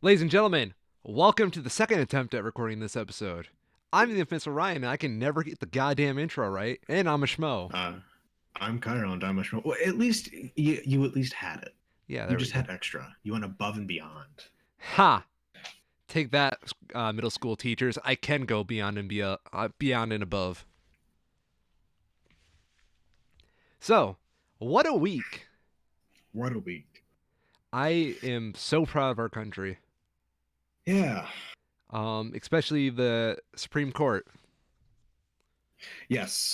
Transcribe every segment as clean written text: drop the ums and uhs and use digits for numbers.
Ladies and gentlemen, welcome to the second attempt at recording this episode. I'm the infamous Ryan, and I can never get the goddamn intro right, and I'm a schmo. Uh, I'm Cairo and I'm a Schmoes. Well, at least you at least had it. Yeah, You there we just go. had extra. You went above and beyond. Ha! Take that, middle school teachers. I can go beyond and above. So, what a week! What a week. I am so proud of our country, Yeah. especially the Supreme Court. Yes.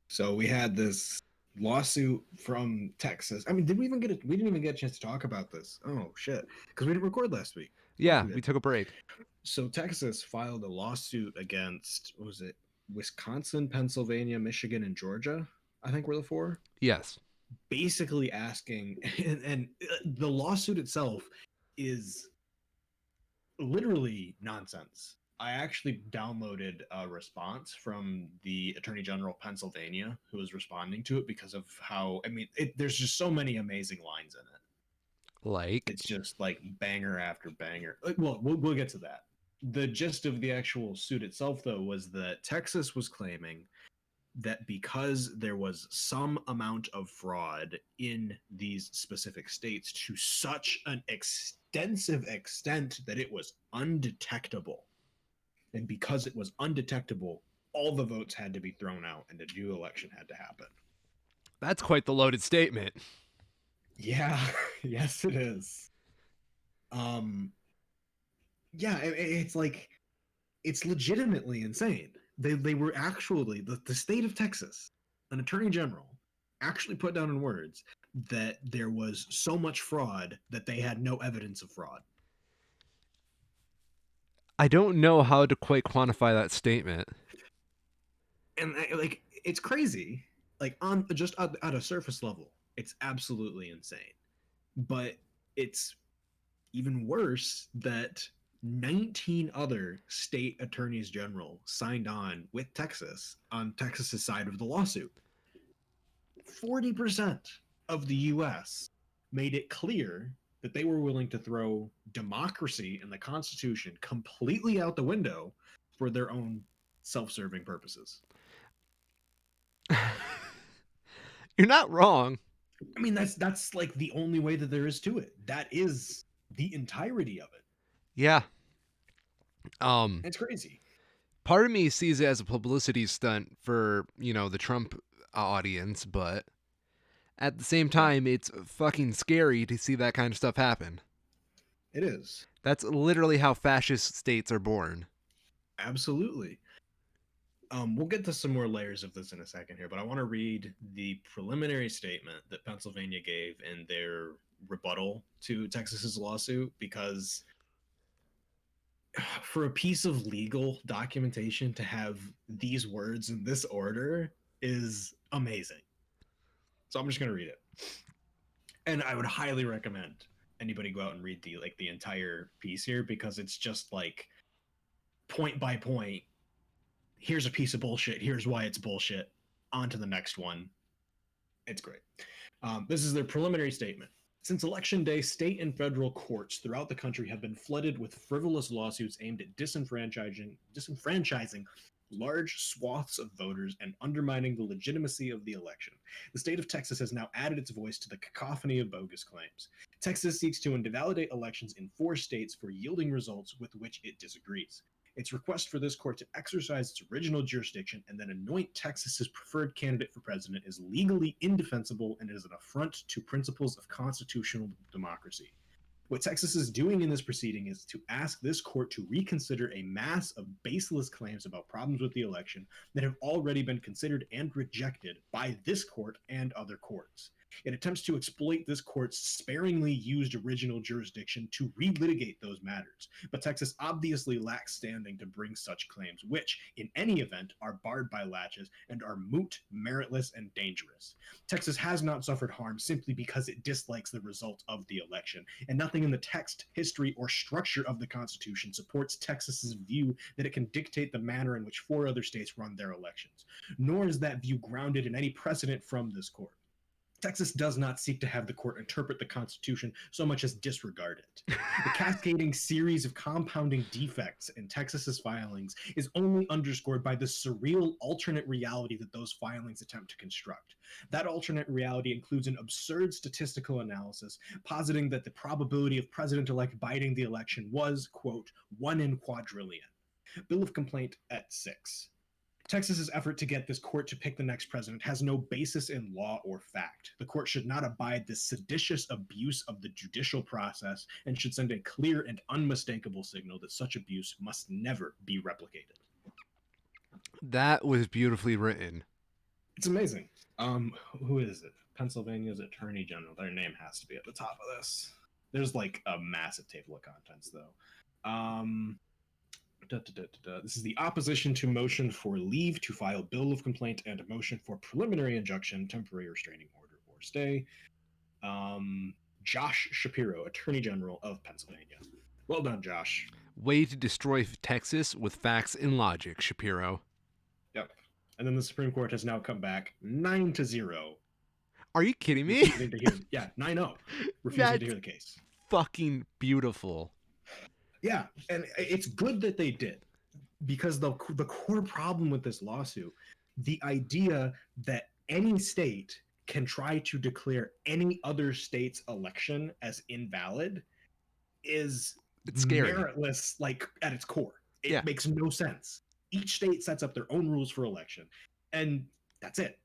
So we had this lawsuit from Texas. I mean, did we even get it? We didn't even get a chance to talk about this. Oh shit! Because we didn't record last week. Of course Yeah, we we did. took a break. So Texas filed a lawsuit against what was it? Wisconsin, Pennsylvania, Michigan, and Georgia. I think were the four. Yes. Basically asking, and the lawsuit itself is literally nonsense. I actually downloaded a response from the Attorney General of Pennsylvania who was responding to it because of how, I mean, there's just so many amazing lines in it. Like, It's just like banger after banger. We'll get to that. The gist of the actual suit itself, though, was that Texas was claiming that because there was some amount of fraud in these specific states to such an extensive extent that it was undetectable. And because it was undetectable, all the votes had to be thrown out and a new election had to happen. that's quite the loaded statement. Yeah, yes, it is. Um, yeah, it's like it's legitimately insane. They were actually the state of Texas, an attorney general, actually put down in words that there was so much fraud that they had no evidence of fraud. I don't know how to quite quantify that statement. And like it's crazy, like on just at a surface level, it's absolutely insane. But it's even worse that 19 other state attorneys general signed on with Texas on Texas's side of the lawsuit. 40% of the US made it clear that they were willing to throw democracy and the Constitution completely out the window for their own self-serving purposes. You're not wrong. I mean, that's like the only way that there is to it. That is the entirety of it. Yeah. Um, It's crazy. Part of me sees it as a publicity stunt for, the Trump audience, but at the same Yeah, time, it's fucking scary to see that kind of stuff happen. it is. That's literally how fascist states are born. Absolutely. We'll get to some more layers of this in a second here, but I want to read the preliminary statement that Pennsylvania gave in their rebuttal to Texas's lawsuit because for a piece of legal documentation to have these words in this order is amazing. So I'm just going to read it. And I would highly recommend anybody go out and read the entire piece here because it's just like point by point. Here's a piece of bullshit. Here's why it's bullshit. On to the next one. It's great. This is their preliminary statement. Since Election Day, state and federal courts throughout the country have been flooded with frivolous lawsuits aimed at disenfranchising large swaths of voters and undermining the legitimacy of the election. The state of Texas has now added its voice to the cacophony of bogus claims. Texas seeks to invalidate elections in 4 states for yielding results with which it disagrees. Its request for this court to exercise its original jurisdiction and then anoint Texas's preferred candidate for president is legally indefensible and is an affront to principles of constitutional democracy. What Texas is doing in this proceeding is to ask this court to reconsider a mass of baseless claims about problems with the election that have already been considered and rejected by this court and other courts. It attempts to exploit this court's sparingly used original jurisdiction to relitigate those matters, but Texas obviously lacks standing to bring such claims, which, in any event, are barred by laches and are moot, meritless, and dangerous. Texas has not suffered harm simply because it dislikes the result of the election, and nothing in the text, history, or structure of the Constitution supports Texas's view that it can dictate the manner in which 4 other states run their elections, nor is that view grounded in any precedent from this court. Texas does not seek to have the court interpret the Constitution so much as disregard it. The cascading series of compounding defects in Texas's filings is only underscored by the surreal alternate reality that those filings attempt to construct. That alternate reality includes an absurd statistical analysis positing that the probability of President-elect Biden the election was, quote, 1 in quadrillion. Bill of Complaint at 6. Texas's effort to get this court to pick the next president has no basis in law or fact. The court should not abide this seditious abuse of the judicial process and should send a clear and unmistakable signal that such abuse must never be replicated. That was beautifully written. It's amazing. Who is it? Pennsylvania's Attorney General. Their name has to be at the top of this. There's like a massive table of contents, though. This is the opposition to motion for leave to file bill of complaint and a motion for preliminary injunction, temporary restraining order, or stay. Josh Shapiro, Attorney General of Pennsylvania. Well done, Josh. Way to destroy Texas with facts and logic, Shapiro. Yep. And then the Supreme Court has now come back 9-0. Are you kidding me? Yeah, 9-0. Refusing to hear the case. Fucking beautiful. Yeah, and it's good that they did, because the core problem with this lawsuit, the idea that any state can try to declare any other state's election as invalid it's scary. Meritless, like at its core. It makes no sense. Each state sets up their own rules for election, and that's it.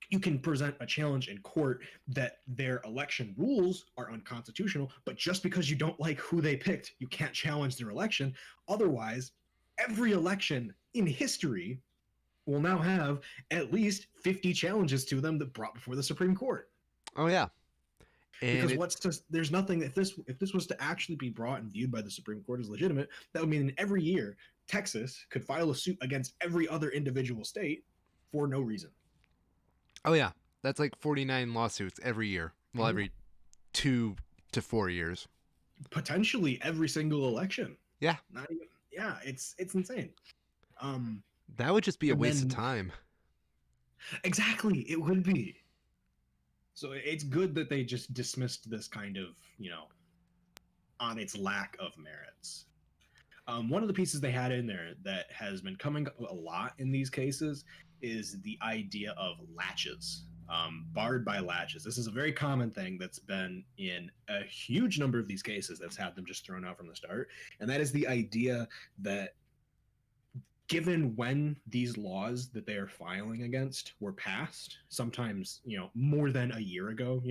You can present a challenge in court that their election rules are unconstitutional, but just because you don't like who they picked, you can't challenge their election. Otherwise, every election in history will now have at least 50 challenges to them that brought before the Supreme Court. Oh yeah. And because there's nothing, if this was to actually be brought and viewed by the Supreme Court as legitimate, that would mean every year Texas could file a suit against every other individual state for no reason. Oh yeah, that's like 49 lawsuits every year. Well, every 2 to 4 years. Potentially every single election. Yeah. Not even. Yeah, it's insane. That would just be a waste of time. Exactly, it would be. So it's good that they just dismissed this kind of, on its lack of merits. One of the pieces they had in there that has been coming up a lot in these cases is the idea of latches, barred by latches. This is a very common thing that's been in a huge number of these cases that's had them just thrown out from the start. And that is the idea that given when these laws that they are filing against were passed, sometimes, more than a year ago,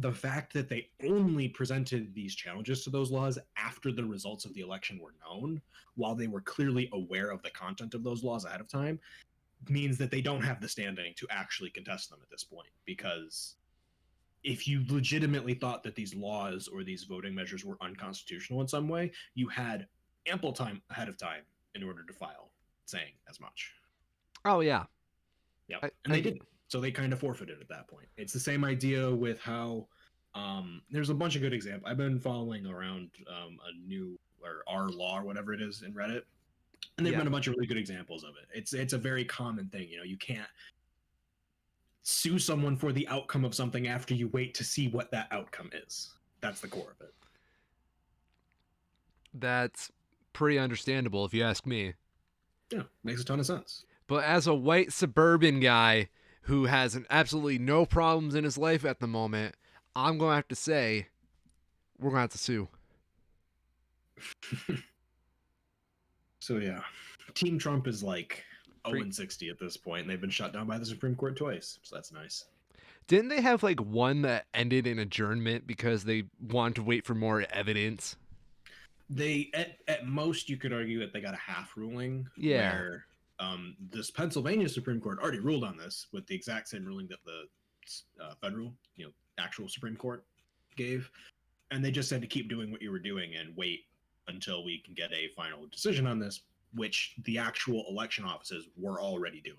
the fact that they only presented these challenges to those laws after the results of the election were known, while they were clearly aware of the content of those laws ahead of time, means that they don't have the standing to actually contest them at this point. Because if you legitimately thought that these laws or these voting measures were unconstitutional in some way, you had ample time ahead of time in order to file saying as much. Oh, yeah. Yeah, and they didn't. So they kind of forfeited at that point. It's the same idea with how there's a bunch of good examples. I've been following around a new or R law or whatever it is in Reddit, and they've been a bunch of really good examples of it. It's a very common thing. You can't sue someone for the outcome of something after you wait to see what that outcome is. That's the core of it. That's pretty understandable if you ask me. Yeah, makes a ton of sense. But as a white suburban guy who has absolutely no problems in his life at the moment, I'm going to have to say, we're going to have to sue. So yeah, Team Trump is like 0-60 at this point, and they've been shut down by the Supreme Court twice, so that's nice. Didn't they have like one that ended in adjournment because they wanted to wait for more evidence? They, at most, you could argue that they got a half ruling. Yeah. Where this Pennsylvania Supreme Court already ruled on this with the exact same ruling that the federal, actual Supreme Court gave. And they just said to keep doing what you were doing and wait until we can get a final decision on this, which the actual election offices were already doing.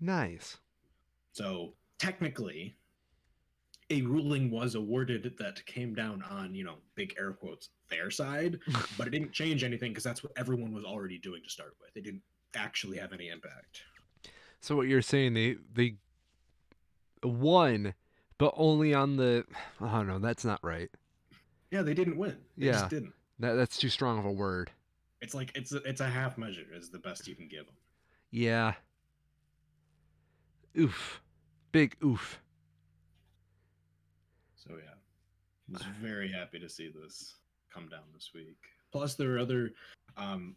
Nice. So technically, a ruling was awarded that came down on, big air quotes, their side, but it didn't change anything because that's what everyone was already doing to start with. It didn't actually have any impact. So what you're saying, they Won, but only on the. I don't know. That's not right. Yeah, they didn't win. They just Yeah, didn't. that's too strong of a word. It's like it's a half measure is the best you can give them. Yeah. Oof. Big oof. So yeah, was very happy to see this come down this week. Plus, there were other,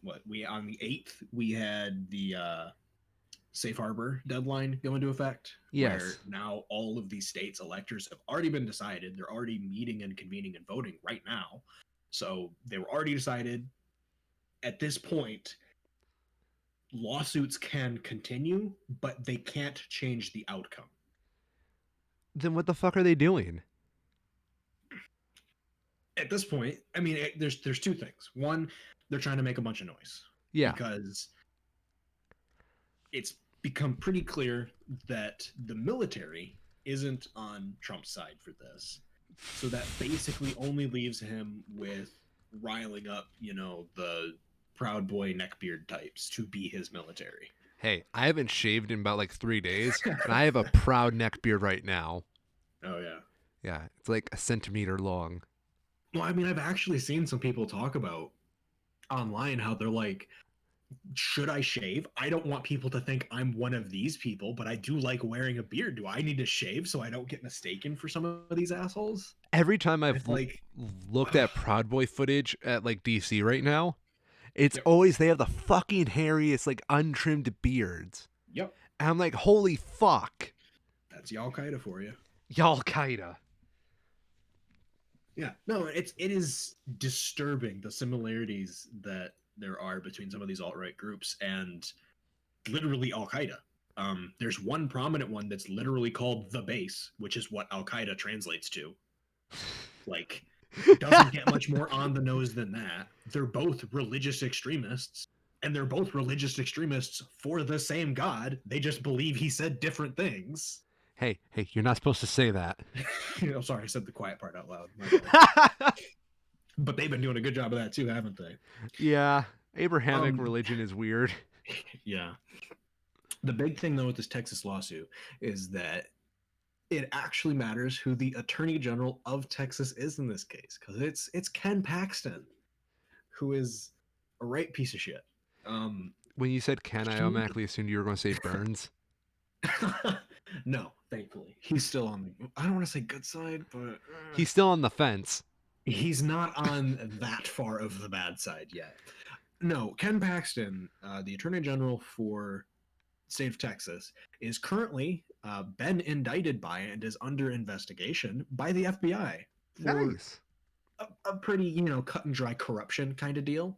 what we on the 8th we had the safe harbor deadline go into effect, where Yes. now all of these states' electors have already been decided. They're already meeting and convening and voting right now, so they were already decided. At this point, lawsuits can continue, but they can't change the outcome. Then what the fuck are they doing? At this point, I mean, there's two things. One, they're trying to make a bunch of noise Yeah. because it's become pretty clear that the military isn't on Trump's side for this. So that basically only leaves him with riling up, the Proud Boy neckbeard types to be his military. Hey, I haven't shaved in about like 3 days, and I have a proud neck beard right now. Oh yeah. Yeah, it's like a centimeter long. Well, I mean, I've actually seen some people talk about online how they're like, should I shave? I don't want people to think I'm one of these people, but I do like wearing a beard. Do I need to shave so I don't get mistaken for some of these assholes? Every time It's like, looked at Proud Boy footage at like DC right now, it's yep, always they have the fucking hairiest, like untrimmed beards. yep, And I'm like, holy fuck. that's Al Qaeda for you. Y'all Qaeda. Yeah, no, it is disturbing the similarities that there are between some of these alt right groups and literally Al Qaeda. There's one prominent one that's literally called the Base, which is what Al Qaeda translates to. Like, doesn't get much more on the nose than that. They're both religious extremists, and they're both religious extremists for the same God. They just believe he said different things. Hey, you're not supposed to say that. Sorry, I said the quiet part out loud. But they've been doing a good job of that too, haven't they? Yeah, Abrahamic Um, religion is weird. yeah. The big thing though with this Texas lawsuit is that it actually matters who the Attorney General of Texas is in this case, because it's Ken Paxton, who is a right piece of shit. Um, When you said Ken, I he automatically assumed you were going to say Burns. no, thankfully he's still on the. I don't want to say good side, but He's still on the fence. he's not on that far of the bad side yet. No, Ken Paxton, the Attorney General for state of Texas, is currently been indicted by and is under investigation by the FBI for Nice. a pretty, cut and dry corruption kind of deal.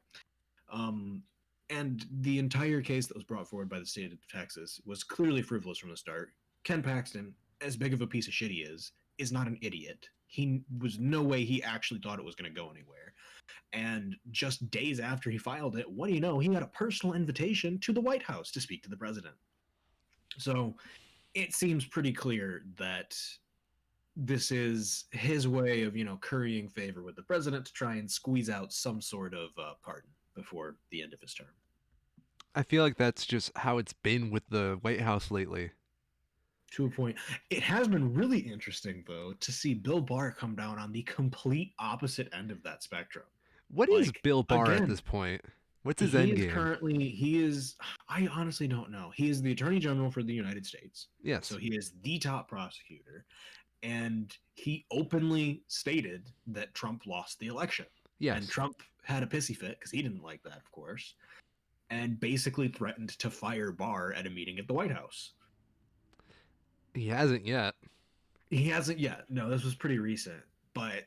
Um, and the entire case that was brought forward by the state of Texas was clearly frivolous from the start. Ken Paxton, as big of a piece of shit he is not an idiot. He was no way he actually thought it was going to go anywhere. And just days after he filed it, what do you know? He had a personal invitation to the White House to speak to the president. So it seems pretty clear that this is his way of, currying favor with the president to try and squeeze out some sort of pardon before the end of his term. I feel like that's just how it's been with the White House lately. To a point. It has been really interesting, though, to see Bill Barr come down on the complete opposite end of that spectrum. What is Like, Bill Barr at again, this point? What's his end game? I honestly don't know. He is the Attorney General for the United States. Yes. So he is the top prosecutor. And he openly stated that Trump lost the election. And Yes. Trump had a pissy fit because he didn't like that, of course, and basically threatened to fire Barr at a meeting at the White House. He hasn't yet. He hasn't yet. No, this was pretty recent. But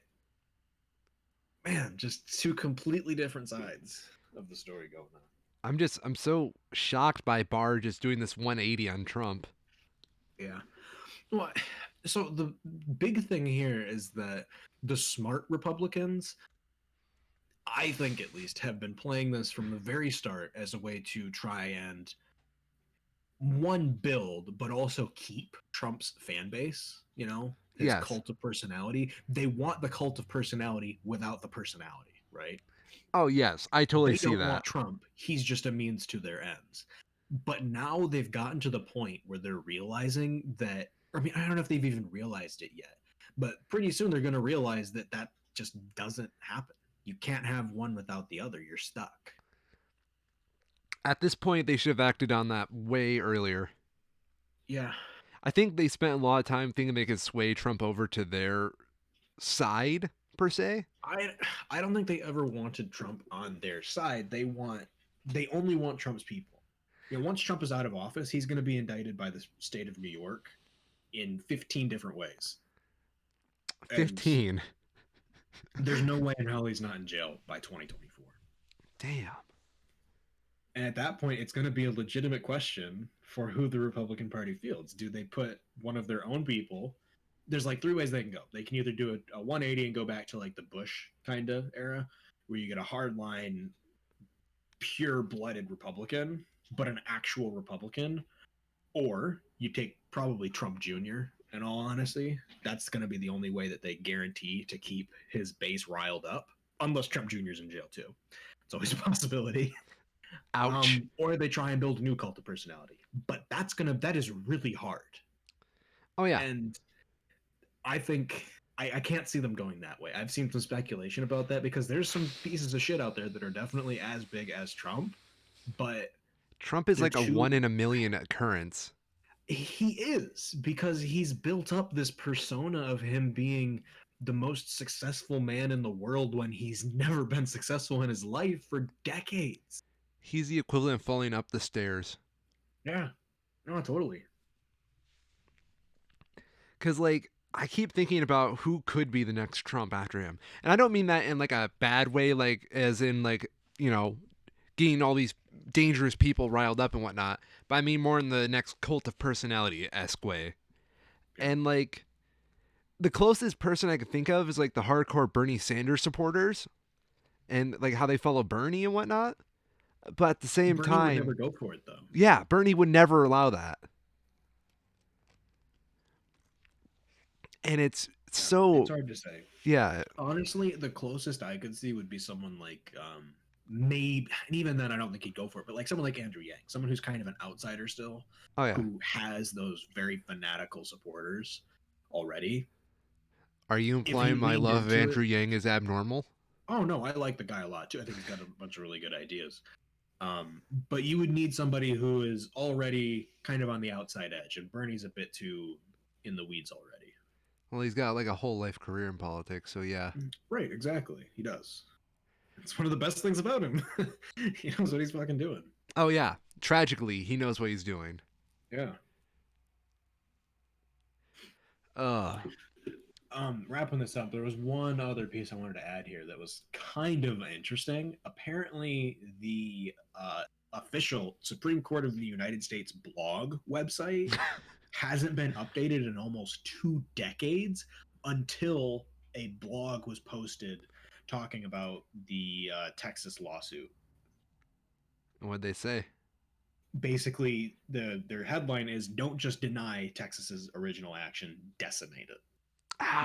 man, just two completely different sides of the story going on. I'm so shocked by Barr just doing this 180 on Trump. Yeah. Well, so the big thing here is that the smart Republicans, I think at least, have been playing this from the very start as a way to try and one build, but also keep Trump's fan base, his Yes. cult of personality. They want the cult of personality without the personality, right? Oh, yes. I totally They see don't that. want Trump. He's just a means to their ends. But now they've gotten to the point where they're realizing that I mean, I don't know if they've even realized it yet, but pretty soon they're going to realize that that just doesn't happen. You can't have one without the other. You're stuck. At this point, they should have acted on that way earlier. Yeah. I think they spent a lot of time thinking they could sway Trump over to their side, per se. I I don't think they ever wanted Trump on their side. They only want Trump's people. You know, once Trump is out of office, he's going to be indicted by the state of New York in 15 different ways. And 15. there's no way in hell he's not in jail by 2024. Damn. And at that point, it's going to be a legitimate question for who the Republican Party fields. Do they put one of their own people? There's like three ways they can go. They can either do a 180 and go back to like the Bush kind of era, where you get a hardline, pure blooded Republican, but an actual Republican, or you take probably Trump Jr. In all honesty, that's going to be the only way that they guarantee to keep his base riled up, unless Trump Jr.'s in jail too. It's always a possibility. Ouch. Or they try and build a new cult of personality. But that is really hard. Oh, yeah. And I think I can't see them going that way. I've seen some speculation about that because there's some pieces of shit out there that are definitely as big as Trump, but Trump is they're like a one too in a million occurrence. he is because he's built up this persona of him being the most successful man in the world when he's never been successful in his life for decades. He's the equivalent of falling up the stairs. Yeah. No, totally. Because, like, I keep thinking about who could be the next Trump after him. And I don't mean that in, like, a bad way, like, as in, like, you know, getting all these dangerous people riled up and whatnot. But I mean more in the next cult of personality esque way. Yeah. And, like, the closest person I could think of is, like, the hardcore Bernie Sanders supporters and, like, how they follow Bernie and whatnot. But at the same Bernie would time, never go for it though. yeah, Bernie would never allow that. And it's Yeah, so, it's hard to say. yeah, Honestly, the closest I could see would be someone like maybe, and even then I don't think he'd go for it, but like someone like Andrew Yang, someone who's kind of an outsider still, oh, yeah. who has those very fanatical supporters already. Are you If he implying my leaned love of into it, Andrew Yang is abnormal? oh no, I like the guy a lot too. I think he's got a bunch of really good ideas. But you would need somebody who is already kind of on the outside edge, and Bernie's a bit too in the weeds already. Well, he's got like a whole life career in politics, so yeah. Right, exactly. He does. It's one of the best things about him. He knows what he's fucking doing. Oh, yeah. Tragically, he knows what he's doing. Yeah. Ugh. Wrapping this up, there was one other piece I wanted to add here that was kind of interesting. Apparently, the official Supreme Court of the United States blog website hasn't been updated in almost 2 decades until a blog was posted talking about the Texas lawsuit. What'd they say? Basically, their headline is "Don't just deny Texas's original action, decimate it,"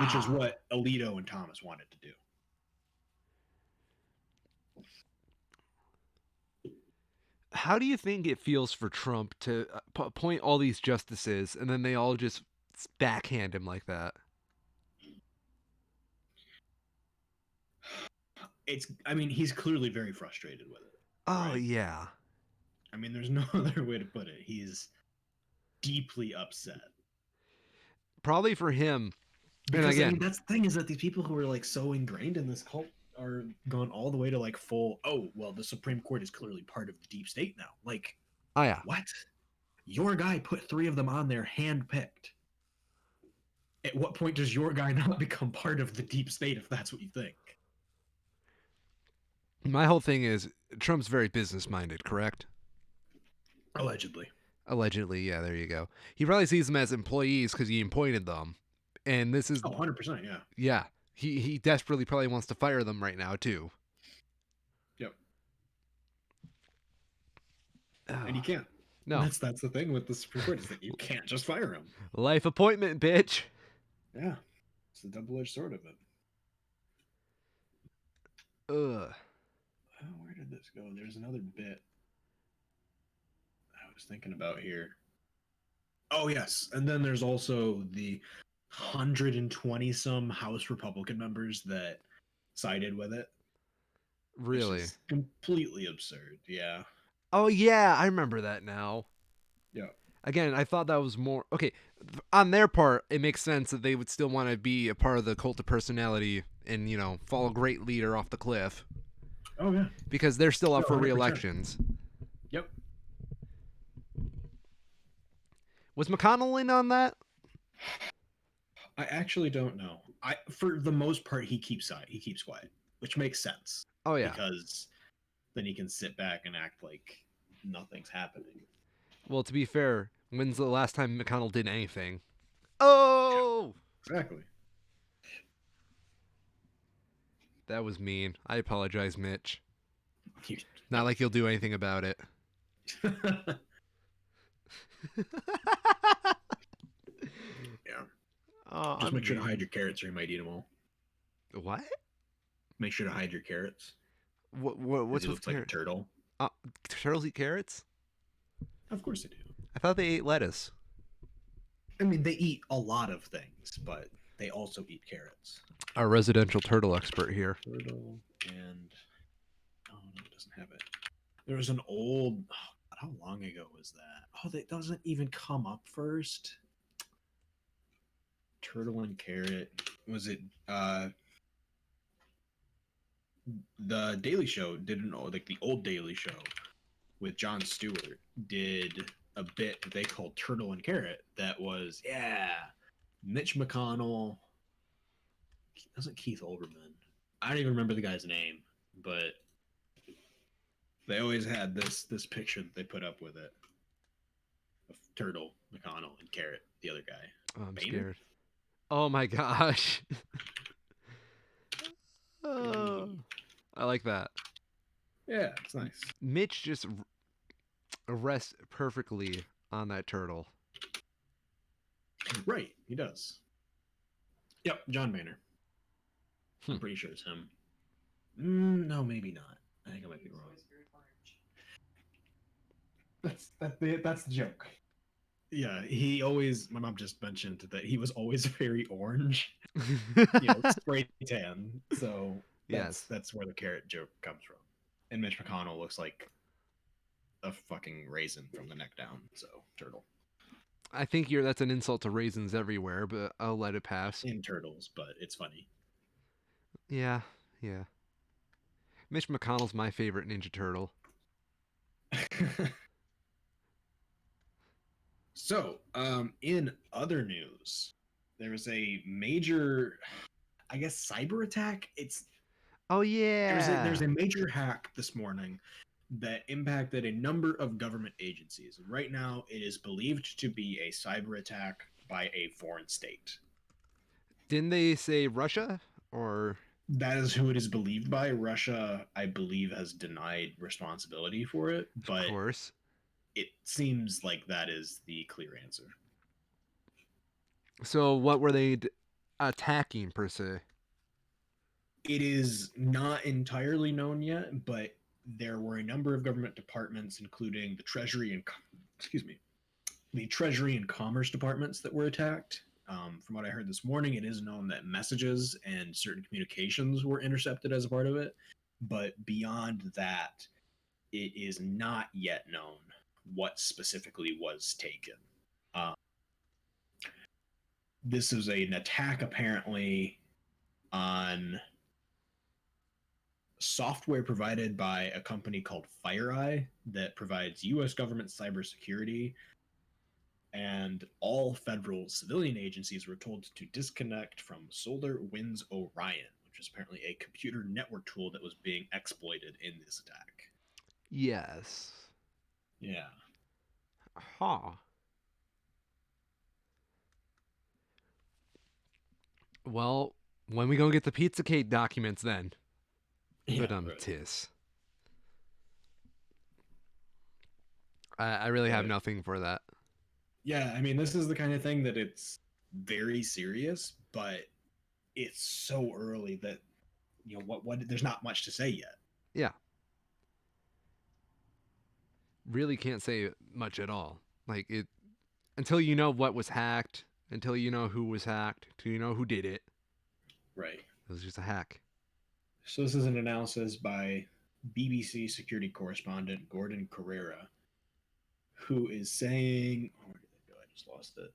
which is Ah. what Alito and Thomas wanted to do. How do you think it feels for Trump to appoint all these justices and then they all just backhand him like that? I mean, he's clearly very frustrated with it, Oh, right? yeah. I mean, there's no other way to put it. He's deeply upset Probably for him. And because I mean, again, that's the thing is that these people who are like so ingrained in this cult are gone all the way to like full. Oh, well, the Supreme Court is clearly part of the deep state now. Like, oh, yeah. what? Your guy put three of them on there, handpicked. At what point does your guy not become part of the deep state if that's what you think? My whole thing is Trump's very business minded, correct? Allegedly. Allegedly, yeah, there you go. He probably sees them as employees because he appointed them. And this is, Oh, 100%. Yeah. yeah, he desperately probably wants to fire them right now, too. Yep. And you Ugh. can't. No. That's the thing with the Supreme Court is that you can't just fire him. Life appointment, bitch. Yeah. It's the double-edged sword of it. Ugh. Oh, where did this go? There's another bit I was thinking about here. Oh yes, and then there's also the 120 some House Republican members that sided with it, which Really? is completely absurd. Yeah. Oh yeah, I remember that now. Yeah. Again, I thought that was more okay. On their part, it makes sense that they would still want to be a part of the cult of personality and follow a great leader off the cliff Oh yeah. because they're still No, up for 100%. re-elections. Yep. Was McConnell in on that? I actually don't know. I For the most part he keeps quiet, which makes sense Oh yeah. because then he can sit back and act like nothing's happening. Well, to be fair, when's the last time McConnell did anything? Oh, Exactly. that was mean. I apologize, Mitch. You- Not like you'll do anything about it. yeah. Oh, Just I'm make sure to hide mean. your carrots or you might eat them all. What? Make sure to hide your carrots because What's he with looks like a carrot? turtle. Uh, Turtles eat carrots? Of course they do. I thought they ate lettuce. I mean, they eat a lot of things, but they also eat carrots. Our residential turtle expert here. Turtle and oh no, it doesn't have it. There was an old. Oh, God, how long ago was that? Oh, that doesn't even come up first. Turtle and carrot. Was it the Daily Show? Didn't know like the old Daily Show with Jon Stewart did a bit that they called Turtle and Carrot. That was Mitch McConnell. Wasn't Keith Olbermann? I don't even remember the guy's name, but they always had this picture that they put up with it of Turtle, McConnell, and Carrot, the other guy. Oh, I'm Boehner? scared. Oh my gosh. Oh, Hey. I like that. Yeah, it's nice. Mitch just rests perfectly on that turtle. Right, he does. Yep, John Boehner. Hmm. I'm pretty sure it's him. No, maybe not. I think I might be wrong. That's the joke. Yeah, he always. My mom just mentioned that he was always very orange, spray tan. So Yes. that's where the carrot joke comes from. And Mitch McConnell looks like a fucking raisin from the neck down. So turtle I think that's an insult to raisins everywhere, but I'll let it pass. in turtles, but it's funny. Yeah, yeah. Mitch McConnell's my favorite Ninja Turtle. So, in other news, there was a major, I guess, cyber attack. It's Oh there's yeah. a major hack this morning that impacted a number of government agencies. Right now, it is believed to be a cyber attack by a foreign state. Didn't they say Russia or That is who it is believed by. Russia, I believe, has denied responsibility for it, of but course. it seems like that is the clear answer. So what were they attacking per se? It is not entirely known yet, but there were a number of government departments, including the Treasury and excuse me, the Treasury and Commerce departments that were attacked. From what I heard this morning, it is known that messages and certain communications were intercepted as a part of it, but beyond that, it is not yet known what specifically was taken. Um, this is an attack apparently on software provided by a company called FireEye that provides U.S. government cybersecurity, and all federal civilian agencies were told to disconnect from SolarWinds Orion, which is apparently a computer network tool that was being exploited in this attack. Yes. Yeah. Huh. Well, when we gonna get the Pizzagate documents then? Yeah. But Right. tis. I really have But nothing for that. yeah, I mean, this is the kind of thing that it's very serious, but it's so early that what there's not much to say yet. Yeah. Really can't say much at all. Like it until you know what was hacked, until you know who was hacked, until you know who did it. Right. It was just a hack. So this is an analysis by BBC security correspondent Gordon Carrera, who is saying, oh, where did it go? I just lost it.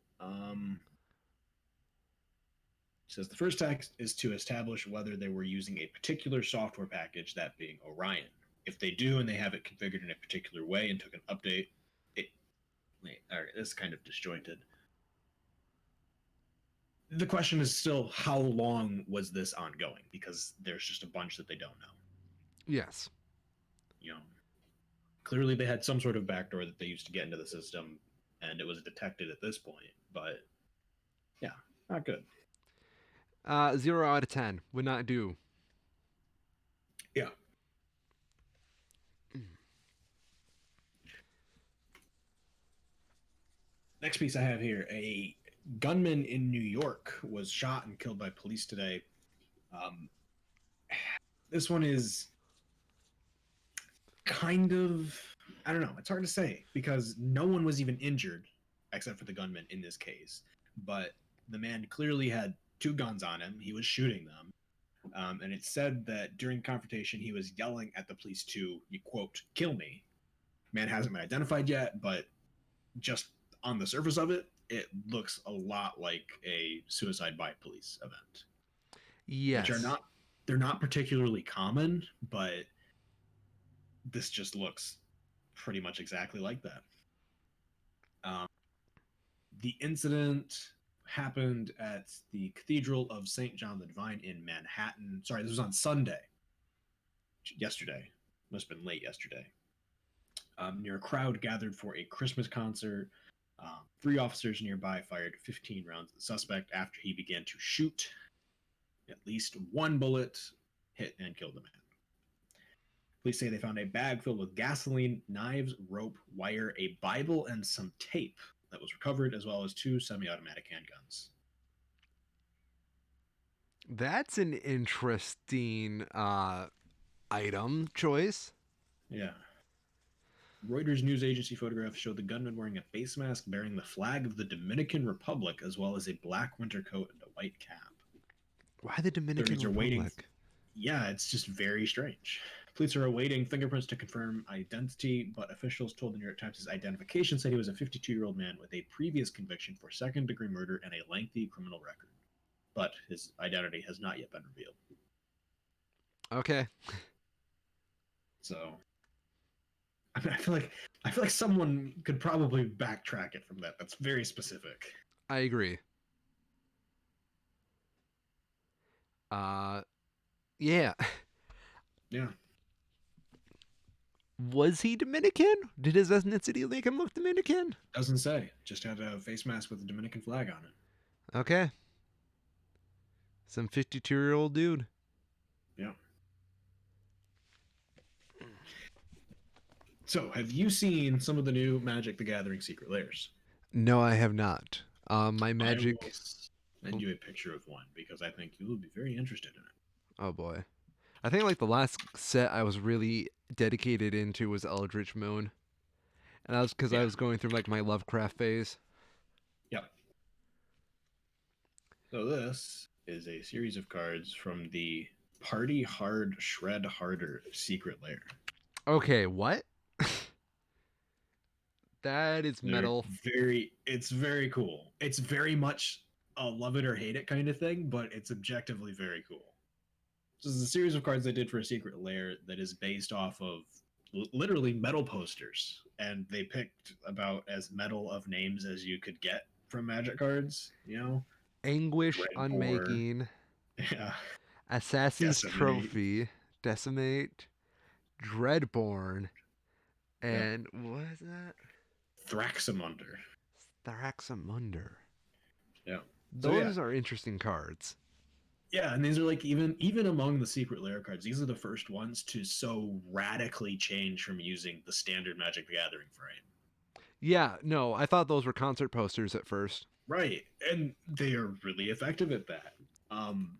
Says the first task is to establish whether they were using a particular software package, that being Orion. If they do and they have it configured in a particular way and took an update, it wait, all right, this is kind of disjointed. The question is still how long was this ongoing? Because there's just a bunch that they don't know. Yes. You know, clearly they had some sort of backdoor that they used to get into the system, and it was detected at this point. But yeah, not good. 0 out of 10 would not do. Yeah. Next piece I have here: a gunman in New York was shot and killed by police today. Um, this one is kind of, I don't know. It's hard to say because no one was even injured except for the gunman in this case. But the man clearly had two guns on him. He was shooting them. And it said that during the confrontation, he was yelling at the police to, you quote, kill me. Man hasn't been identified yet, but just on the surface of it, it looks a lot like a suicide by police event, which are Yes. not, they're not particularly common, but this just looks pretty much exactly like that. Um, the incident happened at the Cathedral of St. John the Divine in Manhattan. Sorry, this was on Sunday, yesterday. Must have been late yesterday. Near a crowd gathered for a Christmas concert. 3 officers nearby fired 15 rounds at the suspect after he began to shoot. At least one bullet hit and killed the man. Police say they found a bag filled with gasoline, knives, rope, wire, a Bible, and some tape that was recovered, as well as 2 semi-automatic handguns. That's an interesting item choice. Yeah. Reuters news agency photographs showed the gunman wearing a face mask bearing the flag of the Dominican Republic, as well as a black winter coat and a white cap. Why the Dominican Authorities are waiting. Republic? Yeah, it's just very strange. Police are awaiting fingerprints to confirm identity, but officials told the New York Times his identification said he was a 52-year-old man with a previous conviction for second-degree murder and a lengthy criminal record. But his identity has not yet been revealed. Okay. So, I mean, I feel like someone could probably backtrack it from that. That's very specific. I agree. Uh yeah. Yeah. Was he Dominican? Did his ethnicity make him look Dominican? Doesn't say. Just had a face mask with a Dominican flag on it. Okay. Some 52-year-old dude. Yeah. So, have you seen some of the new Magic the Gathering secret layers? No, I have not. My I will magic. send you a picture of one because I think you will be very interested in it. Oh boy. I think like the last set I was really dedicated into was Eldritch Moon. And that was because I Yeah. was going through like my Lovecraft phase. Yep. So this is a series of cards from the Party Hard Shred Harder secret layer. Okay, what? That is They're metal. it's very cool. It's very much a love it or hate it kind of thing, but it's objectively very cool. This is a series of cards they did for a secret layer that is based off of literally metal posters, and they picked about as metal of names as you could get from Magic cards. You know, Anguish Dreadbore, Unmaking. yeah, Assassin's Decimate, Trophy. Decimate. Dreadborn. yeah, And what is that? Thraxamunder, Thraxamunder. yeah. So yeah, Those are interesting cards. yeah, and these are like even among the secret layer cards, these are the first ones to so radically change from using the standard Magic the Gathering frame. Yeah, no, I thought those were concert posters at first. Right, and they are really effective at that. Um,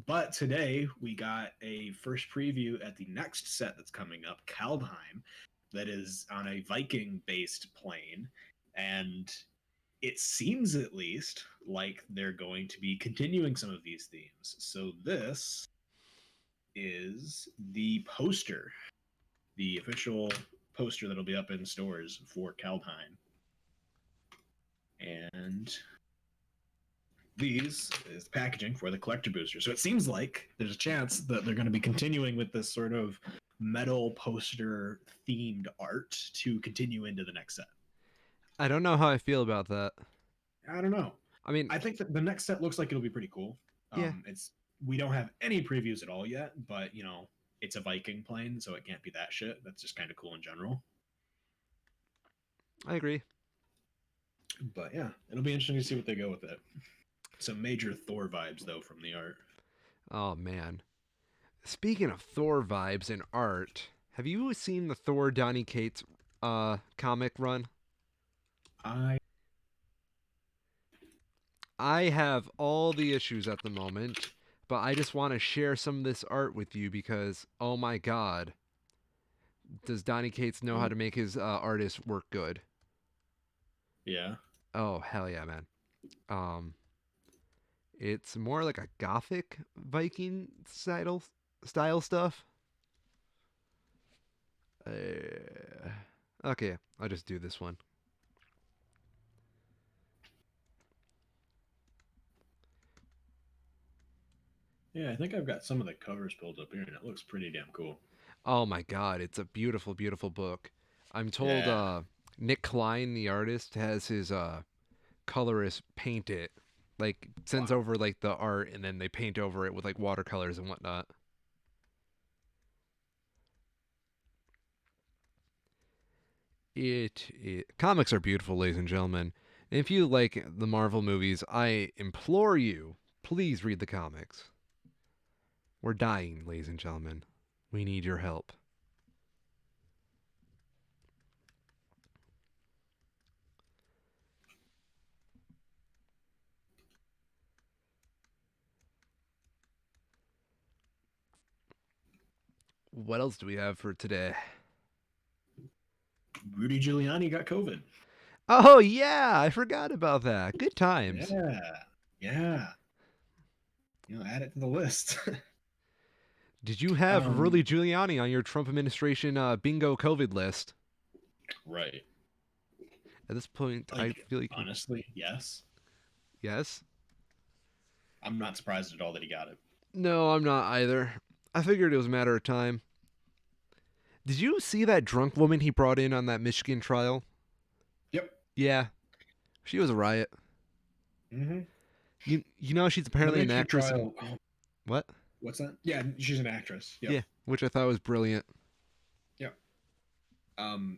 but today we got a first preview at the next set that's coming up, Kaldheim, that is on a Viking-based plane, and it seems at least like they're going to be continuing some of these themes. So this is the poster, the official poster that'll be up in stores for Kaldheim. And these is the packaging for the collector booster. So it seems like there's a chance that they're going to be continuing with this sort of metal poster themed art to continue into the next set. I don't know how I feel about that. I don't know. I mean, I think that the next set looks like it'll be pretty cool. yeah, It's we don't have any previews at all yet, but it's a Viking plane, so it can't be that shit. That's just kind of cool in general. I agree. But yeah, it'll be interesting to see what they go with it. Some major Thor vibes though from the art. Oh man. Speaking of Thor vibes and art, have you seen the Thor Donny Cates comic run? I I have all the issues at the moment, but I just want to share some of this art with you because, oh my god, does Donny Cates know how to make his artists work good? yeah. Oh hell yeah, man. Um, it's more like a gothic Viking style stuff. Okay, I'll just do this one. Yeah, I think I've got some of the covers pulled up here and it looks pretty damn cool. Oh my god, it's a beautiful, beautiful book. I'm told Yeah. Nick Klein, the artist, has his colorist paint it. Like sends Wow. over like the art and then they paint over it with like watercolors and whatnot. Comics are beautiful, ladies and gentlemen. If you like the Marvel movies, I implore you, please read the comics. We're dying, ladies and gentlemen. We need your help. What else do we have for today? Rudy Giuliani got COVID. Oh yeah, I forgot about that. Good times. Yeah. Yeah. Add it to the list. Did you have um, Rudy Giuliani on your Trump administration bingo COVID list? right. At this point, I Like, feel like honestly, yes. yes. I'm not surprised at all that he got it. No, I'm not either. I figured it was a matter of time. Did you see that drunk woman he brought in on that Michigan trial? Yep. Yeah, she was a riot. Mm-hmm. You know she's The apparently an Michigan actress in trial. Oh, what? what's that? Yeah, she's an actress. Yep. Yeah, which I thought was brilliant. Yep.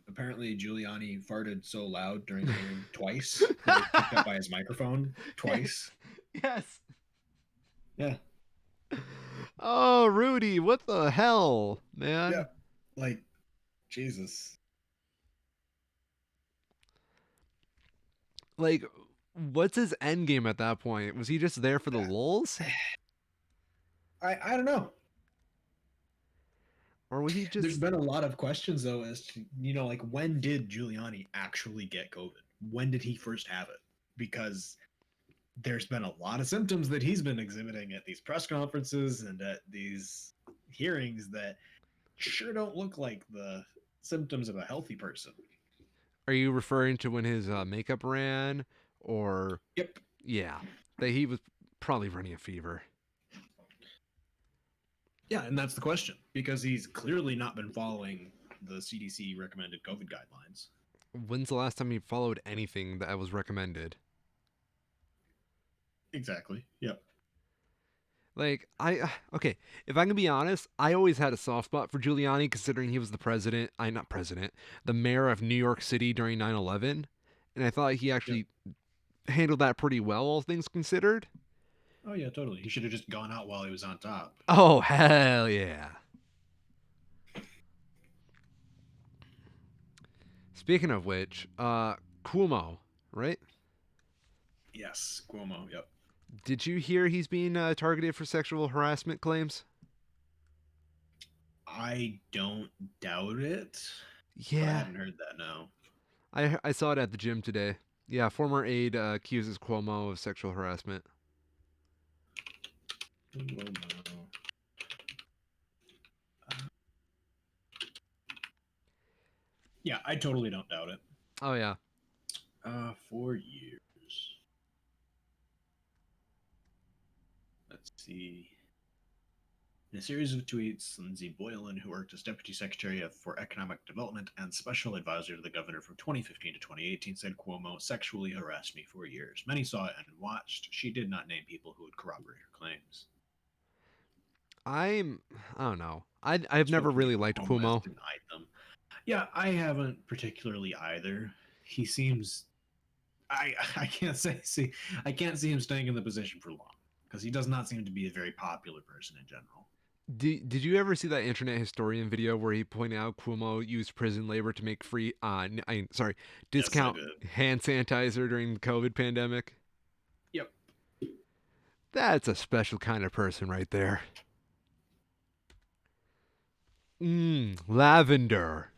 Apparently Giuliani farted so loud during the hearing twice that it was picked up by his microphone twice. Yes. Yeah. Oh, Rudy, what the hell, Yeah. man? Like, Jesus. Like, what's his end game at that point? Was he just there for the lulz, I don't know. or was he There's just? been a lot of questions though as to like when did Giuliani actually get COVID? When did he first have it? Because there's been a lot of symptoms that he's been exhibiting at these press conferences and at these hearings that sure don't look like the symptoms of a healthy person. Are you referring to when his makeup ran, or Yep. yeah, that he was probably running a fever? Yeah, and that's the question because he's clearly not been following the CDC recommended COVID guidelines. When's the last time he followed anything that was recommended? Exactly. Yep. Like okay, if I can be honest, I always had a soft spot for Giuliani considering he was the president, I not president, the mayor of New York City during 9/11, and I thought he Yep. actually handled that pretty well all things considered. Oh yeah, totally. He should have just gone out while he was on top. Oh, hell yeah. Speaking of which, Cuomo, right? Yes, Cuomo. Yep. Did you hear he's being targeted for sexual harassment claims? I don't doubt it, but I Yeah, haven't heard that. No. I saw it at the gym today. Yeah, former aide accuses Cuomo of sexual harassment. Cuomo. Yeah, I totally don't doubt it. Oh yeah. 4 years. Let's see. In a series of tweets, Lindsey Boylan, who worked as Deputy Secretary for Economic Development and Special Advisor to the Governor from 2015 to 2018, said Cuomo sexually harassed me for years. Many saw it and watched. She did not name people who would corroborate her claims. I'm I don't know. I've never really Spokesperson for liked Cuomo has Cuomo. denied them. Yeah, I haven't particularly either. He seems I can't say see I can't see him staying in the position for long because he does not seem to be a very popular person in general. Did you ever see that internet historian video where he pointed out Cuomo used prison labor to make free sorry, Yes, I discount did. hand sanitizer during the COVID pandemic? Yep. That's a special kind of person right there. Lavender.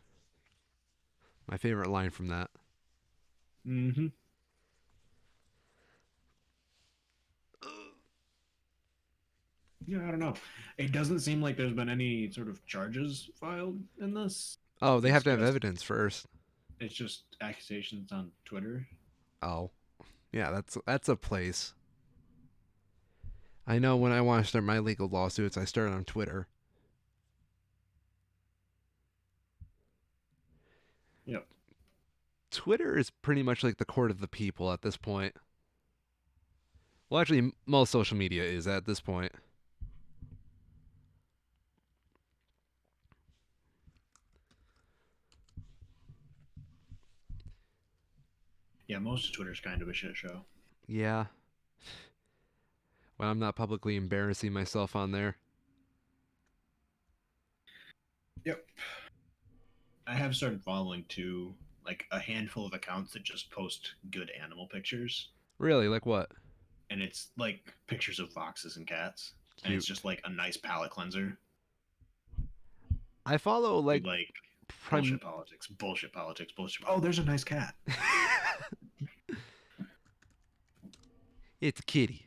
My favorite line from that. Mm-hmm. Yeah, I don't know. It doesn't seem like there's been any sort of charges filed in this. Oh, they It's have to have just evidence first. it's just accusations on Twitter. Oh, yeah, that's a place. I know when I want to start my legal lawsuits, I start on Twitter. Yep. Twitter is pretty much like the court of the people at this point. Well, actually, most social media is at this point. Yeah, most of Twitter's kind of a shit show. Yeah. Well, I'm not publicly embarrassing myself on there. Yep. I have started following too, like a handful of accounts that just post good animal pictures, Really? Like what? and it's like pictures of foxes and cats, and it's Cute. just like a nice palate cleanser. I follow We like like prim. bullshit politics, bullshit. Oh, there's a nice cat. It's a kitty.